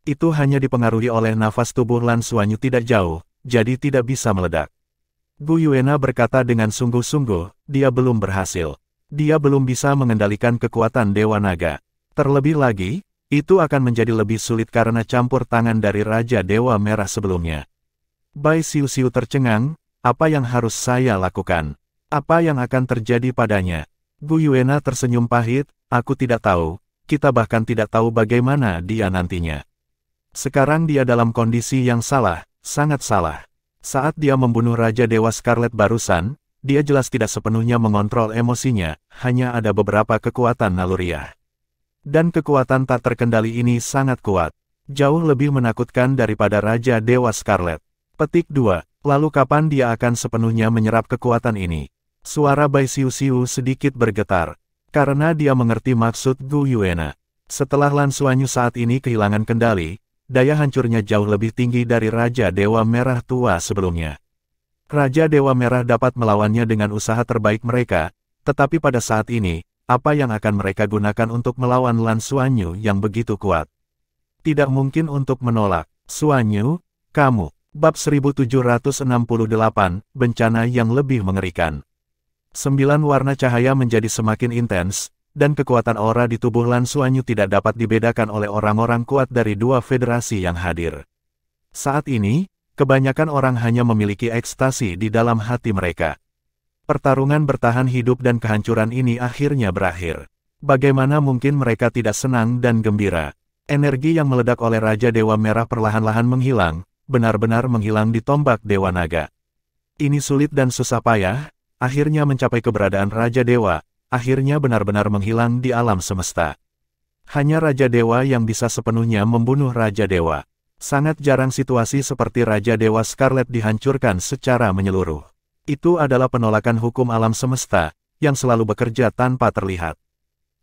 Itu hanya dipengaruhi oleh nafas tubuh Lan Xuanyu tidak jauh, jadi tidak bisa meledak. Gu Yuena berkata dengan sungguh-sungguh, dia belum berhasil. Dia belum bisa mengendalikan kekuatan Dewa Naga. Terlebih lagi, itu akan menjadi lebih sulit karena campur tangan dari Raja Dewa Merah sebelumnya. Bai Xiuxiu tercengang, apa yang harus saya lakukan? Apa yang akan terjadi padanya? Gu Yuena tersenyum pahit, aku tidak tahu, kita bahkan tidak tahu bagaimana dia nantinya. Sekarang dia dalam kondisi yang salah, sangat salah. Saat dia membunuh Raja Dewa Scarlet barusan, dia jelas tidak sepenuhnya mengontrol emosinya, hanya ada beberapa kekuatan naluriah. Dan kekuatan tak terkendali ini sangat kuat. Jauh lebih menakutkan daripada Raja Dewa Scarlet. Petik 2. Lalu kapan dia akan sepenuhnya menyerap kekuatan ini? Suara Bai Xiuxiu sedikit bergetar. Karena dia mengerti maksud Gu Yuena. Setelah Lan Xuanyu saat ini kehilangan kendali, daya hancurnya jauh lebih tinggi dari Raja Dewa Merah tua sebelumnya. Raja Dewa Merah dapat melawannya dengan usaha terbaik mereka, tetapi pada saat ini, apa yang akan mereka gunakan untuk melawan Lan Xuanyu yang begitu kuat? Tidak mungkin untuk menolak. Xuanyu, kamu. Bab 1768, Bencana yang lebih mengerikan. 9 warna cahaya menjadi semakin intens, dan kekuatan aura di tubuh Lan Xuanyu tidak dapat dibedakan oleh orang-orang kuat dari dua federasi yang hadir. Saat ini, kebanyakan orang hanya memiliki ekstasi di dalam hati mereka. Pertarungan bertahan hidup dan kehancuran ini akhirnya berakhir. Bagaimana mungkin mereka tidak senang dan gembira? Energi yang meledak oleh Raja Dewa Merah perlahan-lahan menghilang, benar-benar menghilang di tombak Dewa Naga. Ini sulit dan susah payah, akhirnya mencapai keberadaan Raja Dewa, akhirnya benar-benar menghilang di alam semesta. Hanya Raja Dewa yang bisa sepenuhnya membunuh Raja Dewa. Sangat jarang situasi seperti Raja Dewa Scarlet dihancurkan secara menyeluruh. Itu adalah penolakan hukum alam semesta, yang selalu bekerja tanpa terlihat.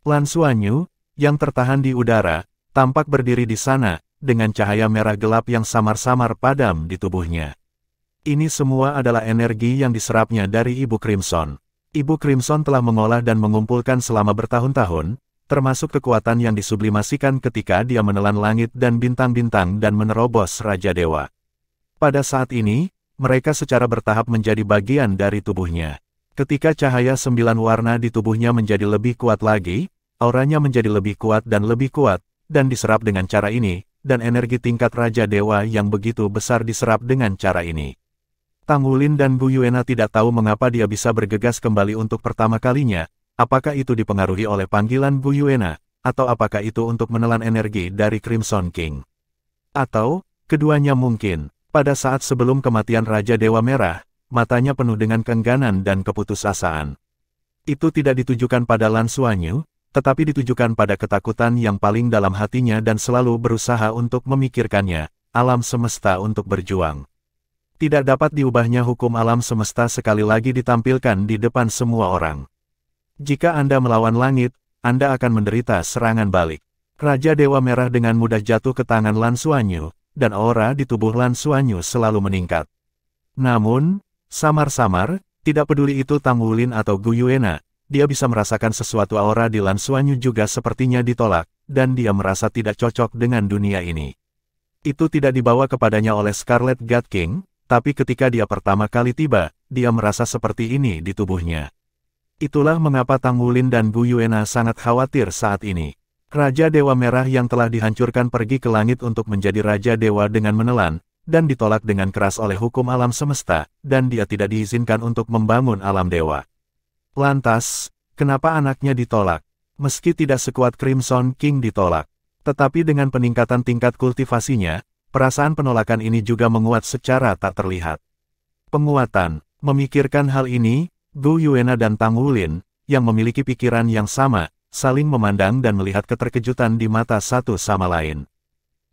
Lan Xuanyu, yang tertahan di udara, tampak berdiri di sana, dengan cahaya merah gelap yang samar-samar padam di tubuhnya. Ini semua adalah energi yang diserapnya dari Ibu Crimson. Ibu Crimson telah mengolah dan mengumpulkan selama bertahun-tahun, termasuk kekuatan yang disublimasikan ketika dia menelan langit dan bintang-bintang dan menerobos Raja Dewa. Pada saat ini, mereka secara bertahap menjadi bagian dari tubuhnya. Ketika cahaya 9 warna di tubuhnya menjadi lebih kuat lagi, auranya menjadi lebih kuat, dan diserap dengan cara ini, dan energi tingkat Raja Dewa yang begitu besar diserap dengan cara ini. Tang Wulin dan Gu Yuena tidak tahu mengapa dia bisa bergegas kembali untuk pertama kalinya, apakah itu dipengaruhi oleh panggilan Gu Yuena, atau apakah itu untuk menelan energi dari Crimson King. Atau, keduanya mungkin. Pada saat sebelum kematian Raja Dewa Merah, matanya penuh dengan keengganan dan keputusasaan. Itu tidak ditujukan pada Lan Xuanyu, tetapi ditujukan pada ketakutan yang paling dalam hatinya dan selalu berusaha untuk memikirkannya, alam semesta untuk berjuang. Tidak dapat diubahnya hukum alam semesta sekali lagi ditampilkan di depan semua orang. Jika Anda melawan langit, Anda akan menderita serangan balik. Raja Dewa Merah dengan mudah jatuh ke tangan Lan Xuanyu, dan aura di tubuh Lan Xuanyu selalu meningkat. Namun, samar-samar, tidak peduli itu Tang Wulin atau Gu Yuena, dia bisa merasakan sesuatu aura di Lan Xuanyu juga sepertinya ditolak, dan dia merasa tidak cocok dengan dunia ini. Itu tidak dibawa kepadanya oleh Scarlet God King, tapi ketika dia pertama kali tiba, dia merasa seperti ini di tubuhnya. Itulah mengapa Tang Wulin dan Gu Yuena sangat khawatir saat ini. Raja Dewa Merah yang telah dihancurkan pergi ke langit untuk menjadi Raja Dewa dengan menelan, dan ditolak dengan keras oleh hukum alam semesta, dan dia tidak diizinkan untuk membangun alam dewa. Lantas, kenapa anaknya ditolak? Meski tidak sekuat Crimson King ditolak, tetapi dengan peningkatan tingkat kultivasinya, perasaan penolakan ini juga menguat secara tak terlihat. Penguatan, memikirkan hal ini, Gu Yuena dan Tang Wulin, yang memiliki pikiran yang sama, saling memandang dan melihat keterkejutan di mata satu sama lain.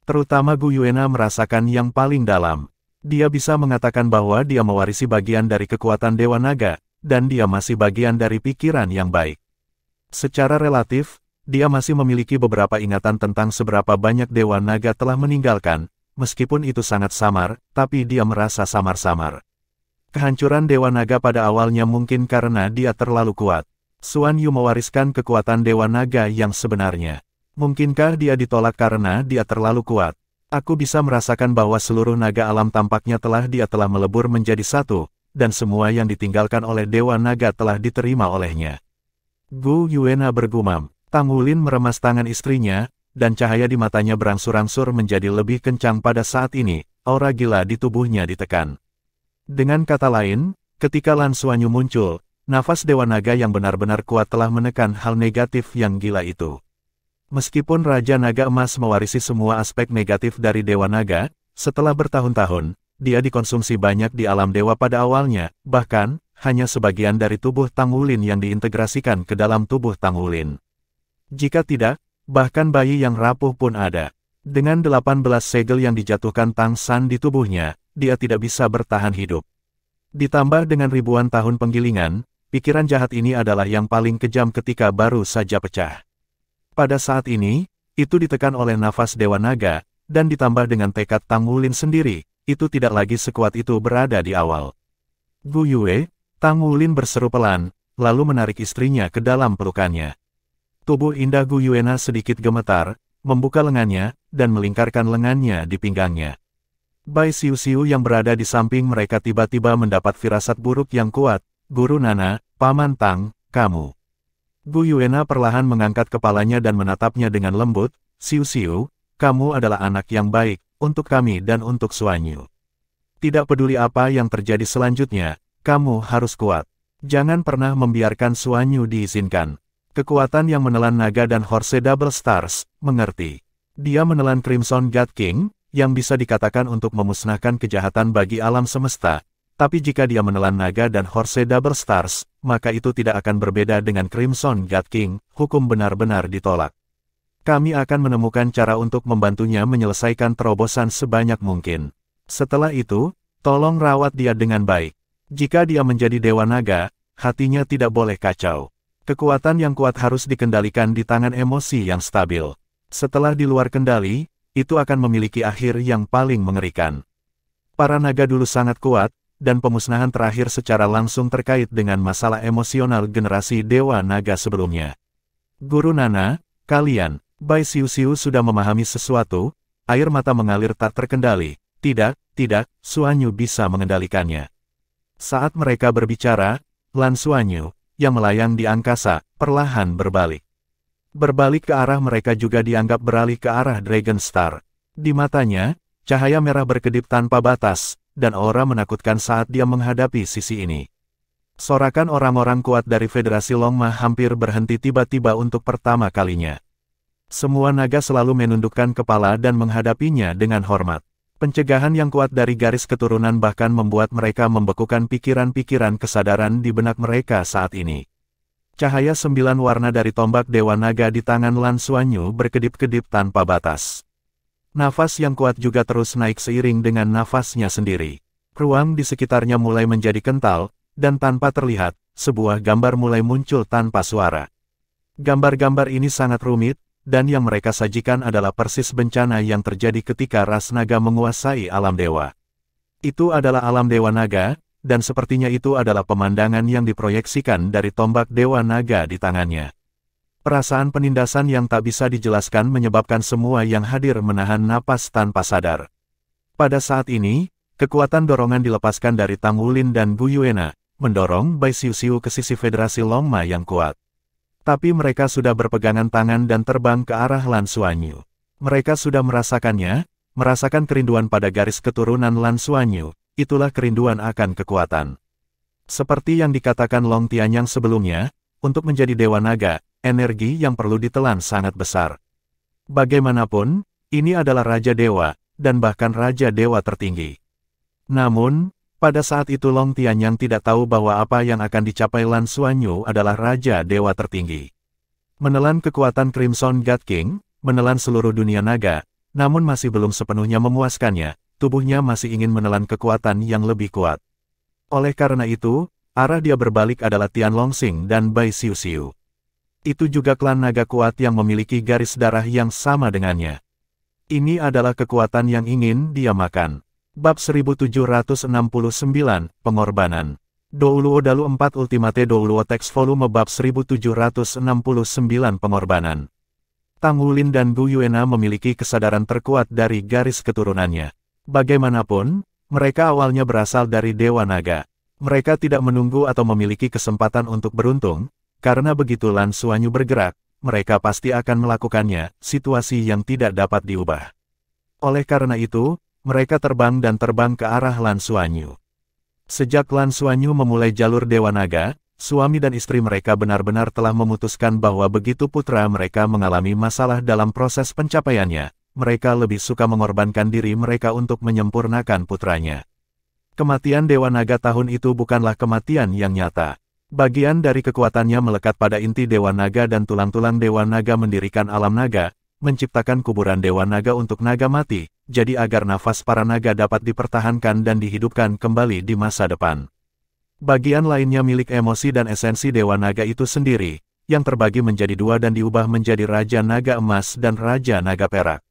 Terutama Gu Yuena merasakan yang paling dalam. Dia bisa mengatakan bahwa dia mewarisi bagian dari kekuatan Dewa Naga, dan dia masih bagian dari pikiran yang baik. Secara relatif, dia masih memiliki beberapa ingatan tentang seberapa banyak Dewa Naga telah meninggalkan, meskipun itu sangat samar, tapi dia merasa samar-samar. Kehancuran Dewa Naga pada awalnya mungkin karena dia terlalu kuat. Xuan Yu mewariskan kekuatan Dewa Naga yang sebenarnya. Mungkinkah dia ditolak karena dia terlalu kuat? Aku bisa merasakan bahwa seluruh naga alam tampaknya dia telah melebur menjadi satu, dan semua yang ditinggalkan oleh Dewa Naga telah diterima olehnya. Gu Yuena bergumam. Tang Wulin meremas tangan istrinya, dan cahaya di matanya berangsur-angsur menjadi lebih kencang pada saat ini, aura gila di tubuhnya ditekan. Dengan kata lain, ketika Lan Xuanyu muncul, nafas Dewa Naga yang benar-benar kuat telah menekan hal negatif yang gila itu. Meskipun Raja Naga Emas mewarisi semua aspek negatif dari Dewa Naga, setelah bertahun-tahun, dia dikonsumsi banyak di alam dewa pada awalnya, bahkan, hanya sebagian dari tubuh Tang Wulin yang diintegrasikan ke dalam tubuh Tang Wulin. Jika tidak, bahkan bayi yang rapuh pun ada. Dengan 18 segel yang dijatuhkan Tang San di tubuhnya, dia tidak bisa bertahan hidup. Ditambah dengan ribuan tahun penggilingan, pikiran jahat ini adalah yang paling kejam ketika baru saja pecah. Pada saat ini, itu ditekan oleh nafas Dewa Naga, dan ditambah dengan tekad Tang Wulin sendiri, itu tidak lagi sekuat itu berada di awal. Gu Yue, Tang Wulin berseru pelan, lalu menarik istrinya ke dalam pelukannya. Tubuh indah Gu Yuena sedikit gemetar, membuka lengannya, dan melingkarkan lengannya di pinggangnya. Bai Xiu-Xiu yang berada di samping mereka tiba-tiba mendapat firasat buruk yang kuat. Guru Nana, Paman Tang, kamu. Gu Yuena perlahan mengangkat kepalanya dan menatapnya dengan lembut. Xiu-Xiu, kamu adalah anak yang baik, untuk kami dan untuk Xuan Yu. Tidak peduli apa yang terjadi selanjutnya, kamu harus kuat. Jangan pernah membiarkan Xuan Yu diizinkan. Kekuatan yang menelan naga dan Horse Double Stars, mengerti. Dia menelan Crimson God King, yang bisa dikatakan untuk memusnahkan kejahatan bagi alam semesta. Tapi jika dia menelan naga dan Horse Double Stars, maka itu tidak akan berbeda dengan Crimson God King, hukum benar-benar ditolak. Kami akan menemukan cara untuk membantunya menyelesaikan terobosan sebanyak mungkin. Setelah itu, tolong rawat dia dengan baik. Jika dia menjadi Dewa Naga, hatinya tidak boleh kacau. Kekuatan yang kuat harus dikendalikan di tangan emosi yang stabil. Setelah di luar kendali, itu akan memiliki akhir yang paling mengerikan. Para naga dulu sangat kuat, dan pemusnahan terakhir secara langsung terkait dengan masalah emosional generasi Dewa Naga sebelumnya. Guru Nana, kalian, Bai Xiu-Xiu sudah memahami sesuatu, air mata mengalir tak terkendali. Tidak, Xuan Yu bisa mengendalikannya. Saat mereka berbicara, Lan Xuan Yu, yang melayang di angkasa, perlahan berbalik. Berbalik ke arah mereka juga dianggap beralih ke arah Dragon Star. Di matanya, cahaya merah berkedip tanpa batas, dan aura menakutkan saat dia menghadapi sisi ini. Sorakan orang-orang kuat dari Federasi Longma hampir berhenti tiba-tiba untuk pertama kalinya. Semua naga selalu menundukkan kepala dan menghadapinya dengan hormat. Pencegahan yang kuat dari garis keturunan bahkan membuat mereka membekukan pikiran-pikiran kesadaran di benak mereka saat ini. Cahaya 9 warna dari tombak Dewa Naga di tangan Lan Xuan Yu berkedip-kedip tanpa batas. Nafas yang kuat juga terus naik seiring dengan nafasnya sendiri. Ruang di sekitarnya mulai menjadi kental, dan tanpa terlihat, sebuah gambar mulai muncul tanpa suara. Gambar-gambar ini sangat rumit, dan yang mereka sajikan adalah persis bencana yang terjadi ketika ras naga menguasai alam dewa. Itu adalah alam Dewa Naga, dan sepertinya itu adalah pemandangan yang diproyeksikan dari tombak Dewa Naga di tangannya. Perasaan penindasan yang tak bisa dijelaskan menyebabkan semua yang hadir menahan napas tanpa sadar. Pada saat ini, kekuatan dorongan dilepaskan dari Tang Wulin dan Gu Yuena, mendorong Bai Xiu-Xiu ke sisi Federasi Longma yang kuat. Tapi mereka sudah berpegangan tangan dan terbang ke arah Lan Xuan Yu. Mereka sudah merasakannya, merasakan kerinduan pada garis keturunan Lan Xuan Yu, itulah kerinduan akan kekuatan. Seperti yang dikatakan Long Tianyang sebelumnya, untuk menjadi Dewa Naga, energi yang perlu ditelan sangat besar. Bagaimanapun, ini adalah Raja Dewa, dan bahkan Raja Dewa tertinggi. Namun, pada saat itu Long Tianyang tidak tahu bahwa apa yang akan dicapai Lan Xuan Yu adalah Raja Dewa tertinggi. Menelan kekuatan Crimson God King, menelan seluruh dunia naga, namun masih belum sepenuhnya memuaskannya, tubuhnya masih ingin menelan kekuatan yang lebih kuat. Oleh karena itu, arah dia berbalik adalah Tian Longsing dan Bai Xiu-Xiu. Itu juga klan naga kuat yang memiliki garis darah yang sama dengannya. Ini adalah kekuatan yang ingin dia makan. Bab 1769, Pengorbanan. Douluo Dalu 4 Ultimate Douluo Text Volume Bab 1769 Pengorbanan. Tang Wulin dan Gu Yuena memiliki kesadaran terkuat dari garis keturunannya. Bagaimanapun, mereka awalnya berasal dari Dewa Naga. Mereka tidak menunggu atau memiliki kesempatan untuk beruntung, karena begitu Lan Xuanyu bergerak, mereka pasti akan melakukannya, situasi yang tidak dapat diubah. Oleh karena itu, mereka terbang dan terbang ke arah Lan Xuanyu. Sejak Lan Xuanyu memulai jalur Dewa Naga, suami dan istri mereka benar-benar telah memutuskan bahwa begitu putra mereka mengalami masalah dalam proses pencapaiannya, mereka lebih suka mengorbankan diri mereka untuk menyempurnakan putranya. Kematian Dewa Naga tahun itu bukanlah kematian yang nyata. Bagian dari kekuatannya melekat pada inti Dewa Naga dan tulang-tulang Dewa Naga mendirikan alam naga, menciptakan kuburan Dewa Naga untuk naga mati, jadi agar nafas para naga dapat dipertahankan dan dihidupkan kembali di masa depan. Bagian lainnya milik emosi dan esensi Dewa Naga itu sendiri, yang terbagi menjadi dua dan diubah menjadi Raja Naga Emas dan Raja Naga Perak.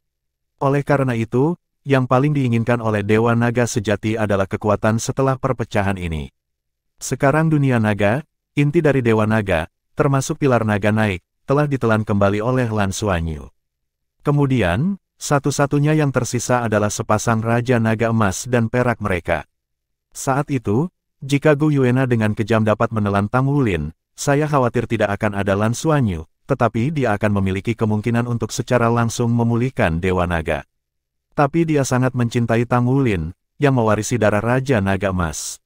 Oleh karena itu, yang paling diinginkan oleh Dewa Naga sejati adalah kekuatan setelah perpecahan ini. Sekarang dunia naga, inti dari Dewa Naga, termasuk pilar naga naik, telah ditelan kembali oleh Lan Xuanyu. Kemudian, satu-satunya yang tersisa adalah sepasang Raja Naga Emas dan Perak mereka. Saat itu, jika Gu Yuena dengan kejam dapat menelan Tang Wulin, saya khawatir tidak akan ada Lan Xuanyu, tetapi dia akan memiliki kemungkinan untuk secara langsung memulihkan Dewa Naga. Tapi dia sangat mencintai Tang Wulin, yang mewarisi darah Raja Naga Emas.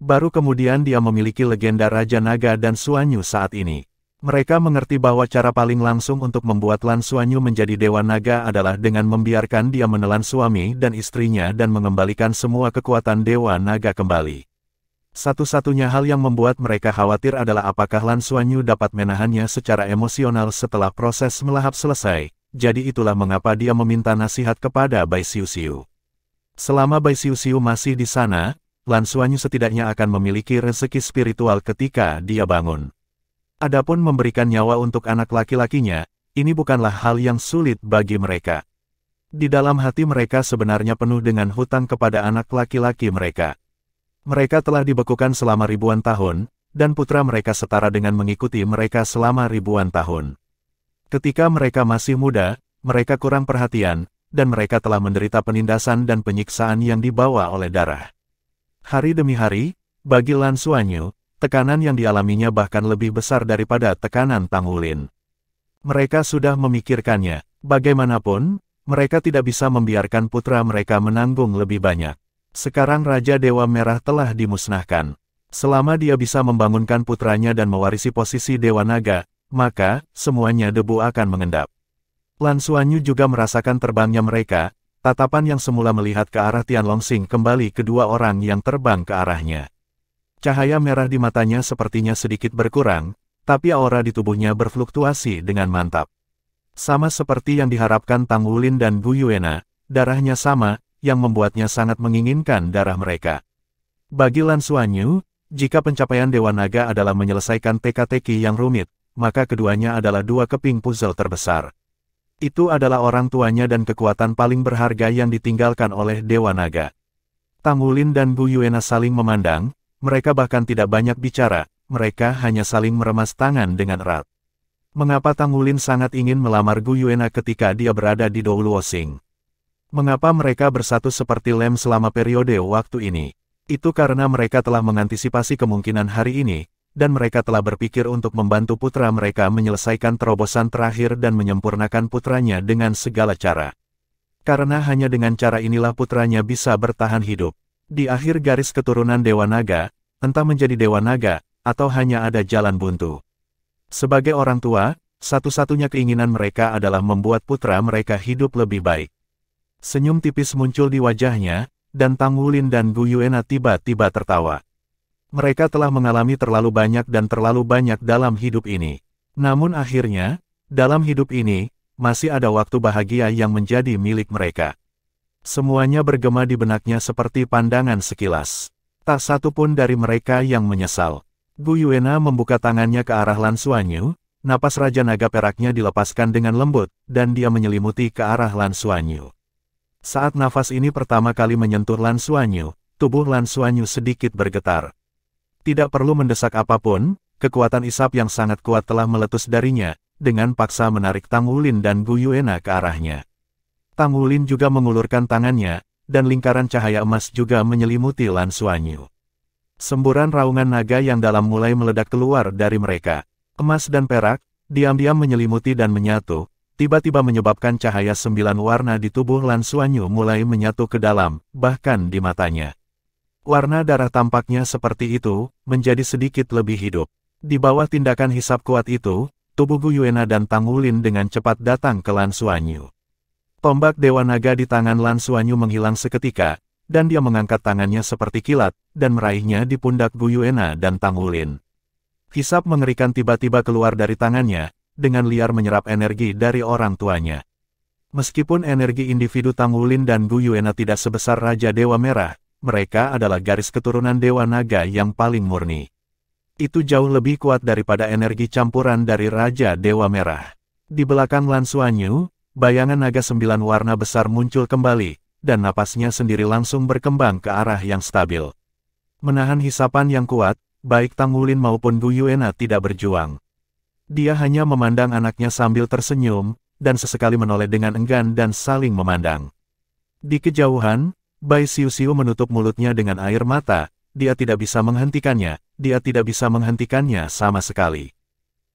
Baru kemudian dia memiliki legenda Raja Naga dan Xuanyu saat ini. Mereka mengerti bahwa cara paling langsung untuk membuat Lan Xuanyu menjadi Dewa Naga adalah dengan membiarkan dia menelan suami dan istrinya dan mengembalikan semua kekuatan Dewa Naga kembali. Satu-satunya hal yang membuat mereka khawatir adalah apakah Lan Xuanyu dapat menahannya secara emosional setelah proses melahap selesai, jadi itulah mengapa dia meminta nasihat kepada Bai Xiuxiu. Selama Bai Xiuxiu masih di sana, Lan Xuanyu setidaknya akan memiliki rezeki spiritual ketika dia bangun. Adapun memberikan nyawa untuk anak laki-lakinya, ini bukanlah hal yang sulit bagi mereka. Di dalam hati mereka sebenarnya penuh dengan hutang kepada anak laki-laki mereka. Mereka telah dibekukan selama ribuan tahun, dan putra mereka setara dengan mengikuti mereka selama ribuan tahun. Ketika mereka masih muda, mereka kurang perhatian, dan mereka telah menderita penindasan dan penyiksaan yang dibawa oleh darah. Hari demi hari, bagi Lan Xuanyu, tekanan yang dialaminya bahkan lebih besar daripada tekanan Tang Wulin. Mereka sudah memikirkannya, bagaimanapun, mereka tidak bisa membiarkan putra mereka menanggung lebih banyak. Sekarang Raja Dewa Merah telah dimusnahkan. Selama dia bisa membangunkan putranya dan mewarisi posisi Dewa Naga, maka, semuanya debu akan mengendap. Lan Xuanyu juga merasakan terbangnya mereka. Tatapan yang semula melihat ke arah Tianlongxing kembali kedua orang yang terbang ke arahnya. Cahaya merah di matanya sepertinya sedikit berkurang, tapi aura di tubuhnya berfluktuasi dengan mantap. Sama seperti yang diharapkan Tang Wulin dan Gu Yuena, darahnya sama, yang membuatnya sangat menginginkan darah mereka. Bagi Lan Xuanyu, jika pencapaian Dewa Naga adalah menyelesaikan teka-teki yang rumit, maka keduanya adalah dua keping puzzle terbesar. Itu adalah orang tuanya dan kekuatan paling berharga yang ditinggalkan oleh Dewa Naga. Tang Wulin dan Gu Yuena saling memandang, mereka bahkan tidak banyak bicara, mereka hanya saling meremas tangan dengan erat. Mengapa Tang Wulin sangat ingin melamar Gu Yuena ketika dia berada di Douluoxing? Mengapa mereka bersatu seperti lem selama periode waktu ini? Itu karena mereka telah mengantisipasi kemungkinan hari ini, dan mereka telah berpikir untuk membantu putra mereka menyelesaikan terobosan terakhir dan menyempurnakan putranya dengan segala cara. Karena hanya dengan cara inilah putranya bisa bertahan hidup. Di akhir garis keturunan Dewa Naga, entah menjadi Dewa Naga, atau hanya ada jalan buntu. Sebagai orang tua, satu-satunya keinginan mereka adalah membuat putra mereka hidup lebih baik. Senyum tipis muncul di wajahnya, dan Tang Wulin dan Gu Yuena tiba-tiba tertawa. Mereka telah mengalami terlalu banyak dan terlalu banyak dalam hidup ini. Namun akhirnya, dalam hidup ini, masih ada waktu bahagia yang menjadi milik mereka. Semuanya bergema di benaknya seperti pandangan sekilas. Tak satu pun dari mereka yang menyesal. Gu Yuena membuka tangannya ke arah Lan Xuanyu, napas Raja Naga Peraknya dilepaskan dengan lembut, dan dia menyelimuti ke arah Lan Xuanyu. Saat nafas ini pertama kali menyentuh Lan Xuanyu, tubuh Lan Xuanyu sedikit bergetar. Tidak perlu mendesak apapun, kekuatan isap yang sangat kuat telah meletus darinya, dengan paksa menarik Tang Wulin dan Gu Yuena ke arahnya. Tang Wulin juga mengulurkan tangannya, dan lingkaran cahaya emas juga menyelimuti Lan Xuanyu. Semburan raungan naga yang dalam mulai meledak keluar dari mereka. Emas dan perak, diam-diam menyelimuti dan menyatu, tiba-tiba menyebabkan cahaya 9 warna di tubuh Lan Xuanyu mulai menyatu ke dalam, bahkan di matanya. Warna darah tampaknya seperti itu, menjadi sedikit lebih hidup. Di bawah tindakan hisap kuat itu, tubuh Gu Yuena dan Tang Wulin dengan cepat datang ke Lan Xuanyu. Tombak Dewa Naga di tangan Lan Xuanyu menghilang seketika, dan dia mengangkat tangannya seperti kilat, dan meraihnya di pundak Gu Yuena dan Tang Wulin. Hisap mengerikan tiba-tiba keluar dari tangannya, dengan liar menyerap energi dari orang tuanya. Meskipun energi individu Tang Wulin dan Gu Yuena tidak sebesar Raja Dewa Merah, mereka adalah garis keturunan Dewa Naga yang paling murni. Itu jauh lebih kuat daripada energi campuran dari Raja Dewa Merah. Di belakang Lan Xuanyu, bayangan naga 9 warna besar muncul kembali, dan napasnya sendiri langsung berkembang ke arah yang stabil. Menahan hisapan yang kuat, baik Tang Wulin maupun Gu Yuena tidak berjuang. Dia hanya memandang anaknya sambil tersenyum, dan sesekali menoleh dengan enggan dan saling memandang. Di kejauhan, Bai Xiu-Xiu menutup mulutnya dengan air mata, dia tidak bisa menghentikannya sama sekali.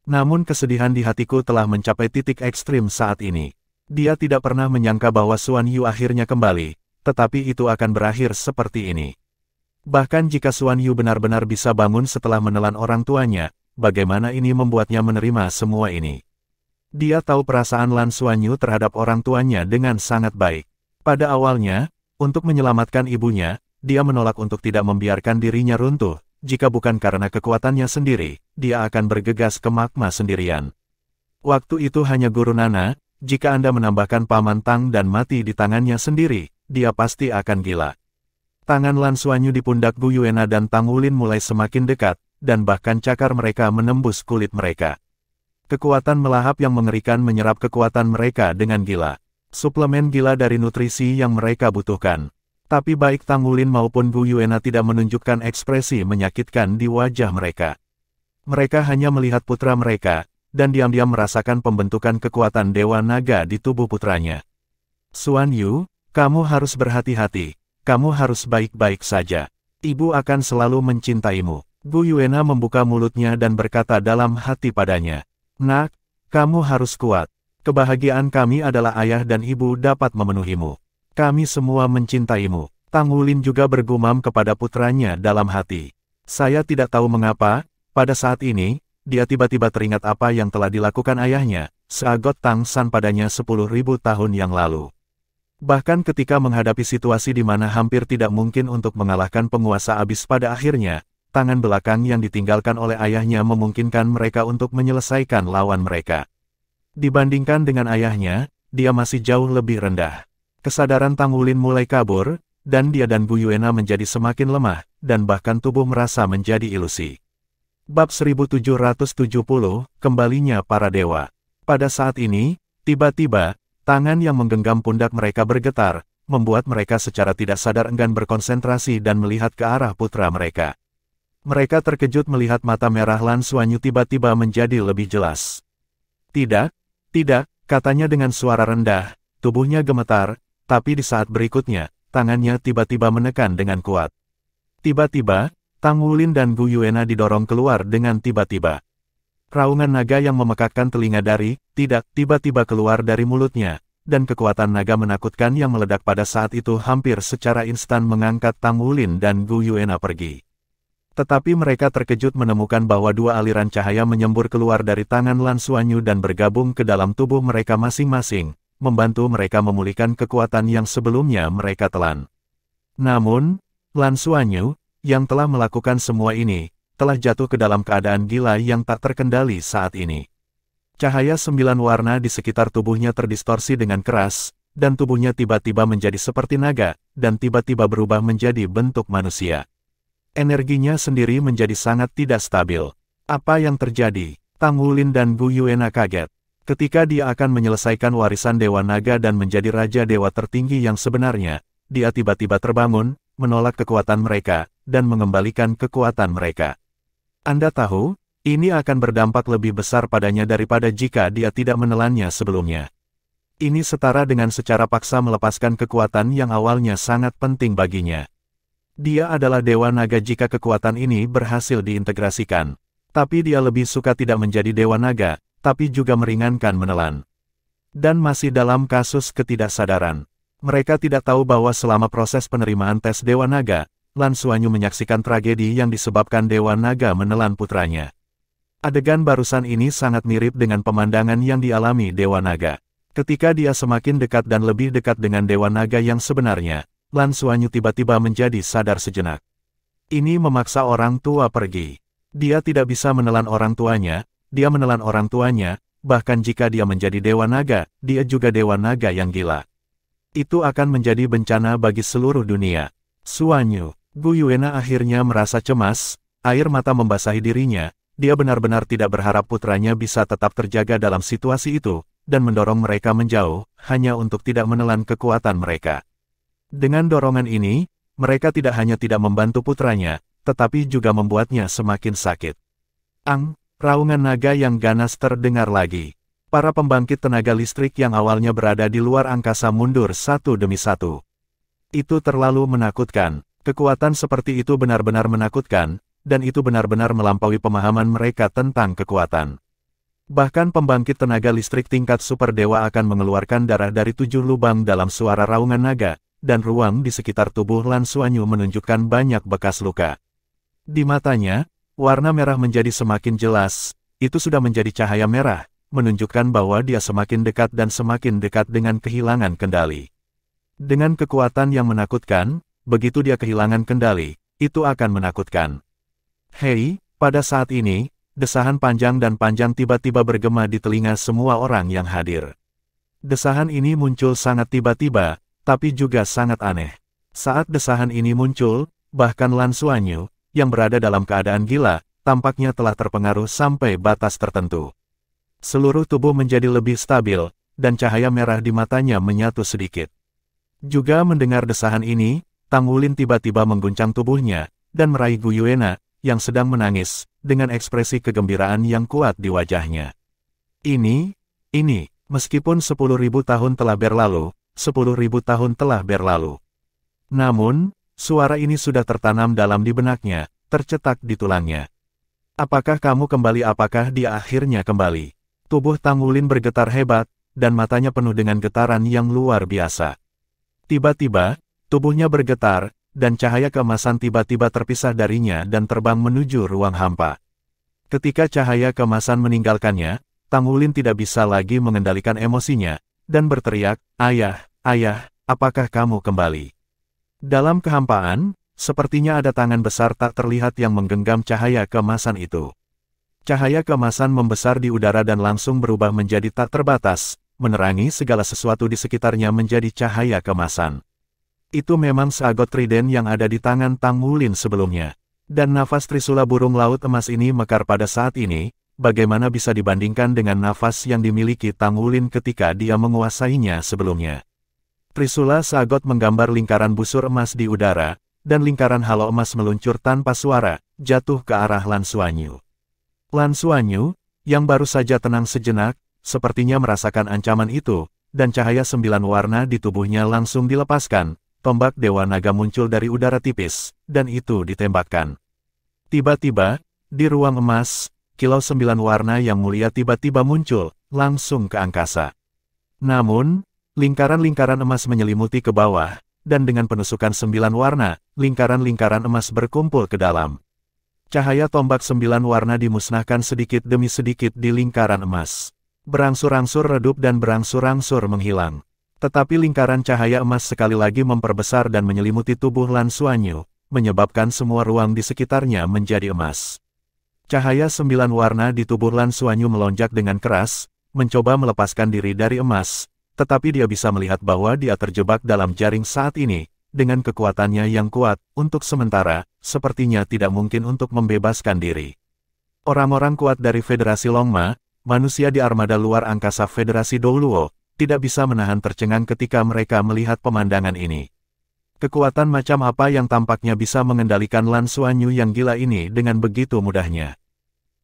Namun kesedihan di hatiku telah mencapai titik ekstrim saat ini. Dia tidak pernah menyangka bahwa Xuan Yu akhirnya kembali, tetapi itu akan berakhir seperti ini. Bahkan jika Xuan Yu benar-benar bisa bangun setelah menelan orang tuanya, bagaimana ini membuatnya menerima semua ini? Dia tahu perasaan Lan Xuan Yu terhadap orang tuanya dengan sangat baik. Pada awalnya, untuk menyelamatkan ibunya, dia menolak untuk tidak membiarkan dirinya runtuh. Jika bukan karena kekuatannya sendiri, dia akan bergegas ke magma sendirian. Waktu itu hanya Guru Nana, jika Anda menambahkan Paman Tang dan mati di tangannya sendiri, dia pasti akan gila. Tangan Lan Xuanyu di pundak Gu Yuena dan Tang Wulin mulai semakin dekat, dan bahkan cakar mereka menembus kulit mereka. Kekuatan melahap yang mengerikan menyerap kekuatan mereka dengan gila. Suplemen gila dari nutrisi yang mereka butuhkan. Tapi baik Tang Wulin maupun Gu Yuena tidak menunjukkan ekspresi menyakitkan di wajah mereka. Mereka hanya melihat putra mereka, dan diam-diam merasakan pembentukan kekuatan Dewa Naga di tubuh putranya. Xuan Yu, kamu harus berhati-hati, kamu harus baik-baik saja. Ibu akan selalu mencintaimu. Gu Yuena membuka mulutnya dan berkata dalam hati padanya. Nak, kamu harus kuat. Kebahagiaan kami adalah ayah dan ibu dapat memenuhimu. Kami semua mencintaimu. Tang Wulin juga bergumam kepada putranya dalam hati. Saya tidak tahu mengapa, pada saat ini, dia tiba-tiba teringat apa yang telah dilakukan ayahnya, seagot Tang San padanya 10.000 tahun yang lalu. Bahkan ketika menghadapi situasi di mana hampir tidak mungkin untuk mengalahkan penguasa abis pada akhirnya, tangan belakang yang ditinggalkan oleh ayahnya memungkinkan mereka untuk menyelesaikan lawan mereka. Dibandingkan dengan ayahnya, dia masih jauh lebih rendah. Kesadaran Tang Wulin mulai kabur, dan dia dan Gu Yuena menjadi semakin lemah, dan bahkan tubuh merasa menjadi ilusi. Bab 1770, Kembalinya Para Dewa. Pada saat ini, tiba-tiba, tangan yang menggenggam pundak mereka bergetar, membuat mereka secara tidak sadar enggan berkonsentrasi dan melihat ke arah putra mereka. Mereka terkejut melihat mata merah Lan Xuanyu tiba-tiba menjadi lebih jelas. Tidak, katanya dengan suara rendah, tubuhnya gemetar, tapi di saat berikutnya, tangannya tiba-tiba menekan dengan kuat. Tiba-tiba, Tang Wulin dan Gu Yuena didorong keluar dengan tiba-tiba. Raungan naga yang memekakkan telinga tiba-tiba keluar dari mulutnya, dan kekuatan naga menakutkan yang meledak pada saat itu hampir secara instan mengangkat Tang Wulin dan Gu Yuena pergi. Tetapi mereka terkejut menemukan bahwa dua aliran cahaya menyembur keluar dari tangan Lan Xuanyu dan bergabung ke dalam tubuh mereka masing-masing, membantu mereka memulihkan kekuatan yang sebelumnya mereka telan. Namun, Lan Xuanyu, yang telah melakukan semua ini, telah jatuh ke dalam keadaan gila yang tak terkendali saat ini. Cahaya 9 warna di sekitar tubuhnya terdistorsi dengan keras, dan tubuhnya tiba-tiba menjadi seperti naga, dan tiba-tiba berubah menjadi bentuk manusia. Energinya sendiri menjadi sangat tidak stabil. Apa yang terjadi? Tang Wulin dan Gu Yuena kaget. Ketika dia akan menyelesaikan warisan Dewa Naga dan menjadi Raja Dewa tertinggi yang sebenarnya, dia tiba-tiba terbangun, menolak kekuatan mereka, dan mengembalikan kekuatan mereka. Anda tahu, ini akan berdampak lebih besar padanya daripada jika dia tidak menelannya sebelumnya. Ini setara dengan secara paksa melepaskan kekuatan yang awalnya sangat penting baginya. Dia adalah Dewa Naga jika kekuatan ini berhasil diintegrasikan. Tapi dia lebih suka tidak menjadi Dewa Naga, tapi juga meringankan menelan. Dan masih dalam kasus ketidaksadaran. Mereka tidak tahu bahwa selama proses penerimaan tes Dewa Naga, Lan Xuanyu menyaksikan tragedi yang disebabkan Dewa Naga menelan putranya. Adegan barusan ini sangat mirip dengan pemandangan yang dialami Dewa Naga. Ketika dia semakin dekat dan lebih dekat dengan Dewa Naga yang sebenarnya, Lan Xuanyu tiba-tiba menjadi sadar sejenak. Ini memaksa orang tua pergi. Dia tidak bisa menelan orang tuanya, dia menelan orang tuanya, bahkan jika dia menjadi Dewa Naga, dia juga Dewa Naga yang gila. Itu akan menjadi bencana bagi seluruh dunia. Xuanyu, Gu Yuena akhirnya merasa cemas, air mata membasahi dirinya, dia benar-benar tidak berharap putranya bisa tetap terjaga dalam situasi itu, dan mendorong mereka menjauh, hanya untuk tidak menelan kekuatan mereka. Dengan dorongan ini, mereka tidak hanya tidak membantu putranya, tetapi juga membuatnya semakin sakit. Raungan naga yang ganas terdengar lagi. Para pembangkit tenaga listrik yang awalnya berada di luar angkasa mundur satu demi satu. Itu terlalu menakutkan. Kekuatan seperti itu benar-benar menakutkan, dan itu benar-benar melampaui pemahaman mereka tentang kekuatan. Bahkan pembangkit tenaga listrik tingkat super dewa akan mengeluarkan darah dari 7 lubang dalam suara raungan naga, dan ruang di sekitar tubuh Lan Xuanyu menunjukkan banyak bekas luka. Di matanya, warna merah menjadi semakin jelas, itu sudah menjadi cahaya merah, menunjukkan bahwa dia semakin dekat dan semakin dekat dengan kehilangan kendali. Dengan kekuatan yang menakutkan, begitu dia kehilangan kendali, itu akan menakutkan. Hei, pada saat ini, desahan panjang dan panjang tiba-tiba bergema di telinga semua orang yang hadir. Desahan ini muncul sangat tiba-tiba, tapi juga sangat aneh. Saat desahan ini muncul, bahkan Lan Xuanyu, yang berada dalam keadaan gila, tampaknya telah terpengaruh sampai batas tertentu. Seluruh tubuh menjadi lebih stabil, dan cahaya merah di matanya menyatu sedikit. Juga mendengar desahan ini, Tang Wulin tiba-tiba mengguncang tubuhnya, dan meraih Gu Yuena, yang sedang menangis, dengan ekspresi kegembiraan yang kuat di wajahnya. Ini, meskipun 10.000 tahun telah berlalu, 10.000 tahun telah berlalu. Namun, suara ini sudah tertanam dalam di benaknya, tercetak di tulangnya. Apakah kamu kembali? Apakah dia akhirnya kembali? Tubuh Tang Wulin bergetar hebat, dan matanya penuh dengan getaran yang luar biasa. Tiba-tiba, tubuhnya bergetar, dan cahaya keemasan tiba-tiba terpisah darinya dan terbang menuju ruang hampa. Ketika cahaya keemasan meninggalkannya, Tang Wulin tidak bisa lagi mengendalikan emosinya, dan berteriak, "Ayah, ayah, apakah kamu kembali?" Dalam kehampaan, sepertinya ada tangan besar tak terlihat yang menggenggam cahaya keemasan itu. Cahaya keemasan membesar di udara dan langsung berubah menjadi tak terbatas, menerangi segala sesuatu di sekitarnya menjadi cahaya keemasan. Itu memang seagot trident yang ada di tangan Tang Wulin sebelumnya. Dan nafas Trisula burung laut emas ini mekar pada saat ini, bagaimana bisa dibandingkan dengan nafas yang dimiliki Tang Wulin ketika dia menguasainya sebelumnya. Trisula seagot menggambar lingkaran busur emas di udara, dan lingkaran halo emas meluncur tanpa suara, jatuh ke arah Lan Xuanyu. Lan Xuanyu, yang baru saja tenang sejenak, sepertinya merasakan ancaman itu, dan cahaya 9 warna di tubuhnya langsung dilepaskan, tombak Dewa Naga muncul dari udara tipis, dan itu ditembakkan. Tiba-tiba, di ruang emas, kilau 9 warna yang mulia tiba-tiba muncul, langsung ke angkasa. Namun, lingkaran-lingkaran emas menyelimuti ke bawah, dan dengan penusukan 9 warna, lingkaran-lingkaran emas berkumpul ke dalam. Cahaya tombak 9 warna dimusnahkan sedikit demi sedikit di lingkaran emas. Berangsur-angsur redup dan berangsur-angsur menghilang. Tetapi lingkaran cahaya emas sekali lagi memperbesar dan menyelimuti tubuh Lan Xuanyu, menyebabkan semua ruang di sekitarnya menjadi emas. Cahaya 9 warna di tubuh Lan Xuanyu melonjak dengan keras, mencoba melepaskan diri dari emas, tetapi dia bisa melihat bahwa dia terjebak dalam jaring saat ini, dengan kekuatannya yang kuat, untuk sementara, sepertinya tidak mungkin untuk membebaskan diri. Orang-orang kuat dari Federasi Longma, manusia di armada luar angkasa Federasi Douluo, tidak bisa menahan tercengang ketika mereka melihat pemandangan ini. Kekuatan macam apa yang tampaknya bisa mengendalikan Lan Xuanyu yang gila ini dengan begitu mudahnya?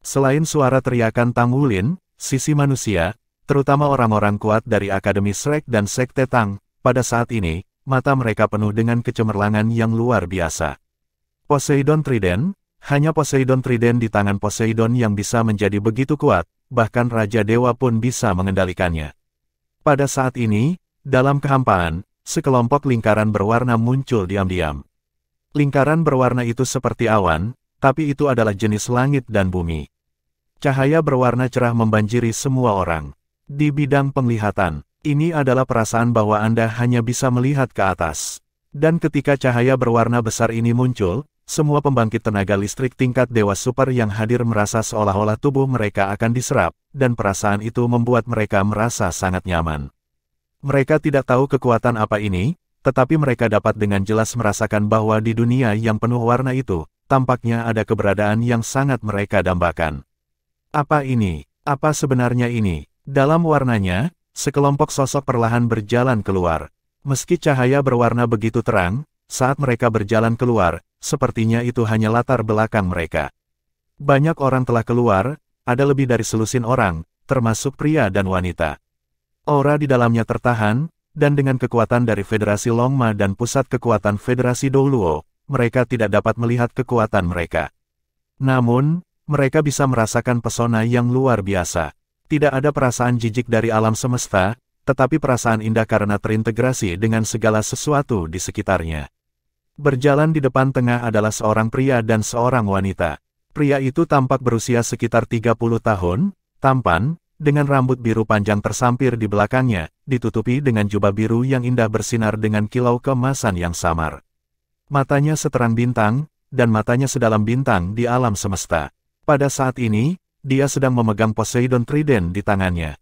Selain suara teriakan Tang Wulin, sisi manusia, terutama orang-orang kuat dari Akademi Shrek dan Sekte Tang, pada saat ini, mata mereka penuh dengan kecemerlangan yang luar biasa. Poseidon Trident, hanya Poseidon Trident di tangan Poseidon yang bisa menjadi begitu kuat, bahkan Raja Dewa pun bisa mengendalikannya. Pada saat ini, dalam kehampaan, sekelompok lingkaran berwarna muncul diam-diam. Lingkaran berwarna itu seperti awan, tapi itu adalah jenis langit dan bumi. Cahaya berwarna cerah membanjiri semua orang. Di bidang penglihatan, ini adalah perasaan bahwa Anda hanya bisa melihat ke atas. Dan ketika cahaya berwarna besar ini muncul, semua pembangkit tenaga listrik tingkat dewa super yang hadir merasa seolah-olah tubuh mereka akan diserap, dan perasaan itu membuat mereka merasa sangat nyaman. Mereka tidak tahu kekuatan apa ini, tetapi mereka dapat dengan jelas merasakan bahwa di dunia yang penuh warna itu, tampaknya ada keberadaan yang sangat mereka dambakan. Apa ini? Apa sebenarnya ini? Dalam warnanya, sekelompok sosok perlahan berjalan keluar. Meski cahaya berwarna begitu terang, saat mereka berjalan keluar, sepertinya itu hanya latar belakang mereka. Banyak orang telah keluar, ada lebih dari selusin orang, termasuk pria dan wanita. Aura di dalamnya tertahan, dan dengan kekuatan dari Federasi Longma dan Pusat Kekuatan Federasi Douluo, mereka tidak dapat melihat kekuatan mereka. Namun, mereka bisa merasakan pesona yang luar biasa. Tidak ada perasaan jijik dari alam semesta, tetapi perasaan indah karena terintegrasi dengan segala sesuatu di sekitarnya. Berjalan di depan tengah adalah seorang pria dan seorang wanita. Pria itu tampak berusia sekitar 30 tahun, tampan, dengan rambut biru panjang tersampir di belakangnya, ditutupi dengan jubah biru yang indah bersinar dengan kilau keemasan yang samar. Matanya seterang bintang, dan matanya sedalam bintang di alam semesta. Pada saat ini, dia sedang memegang Poseidon Trident di tangannya.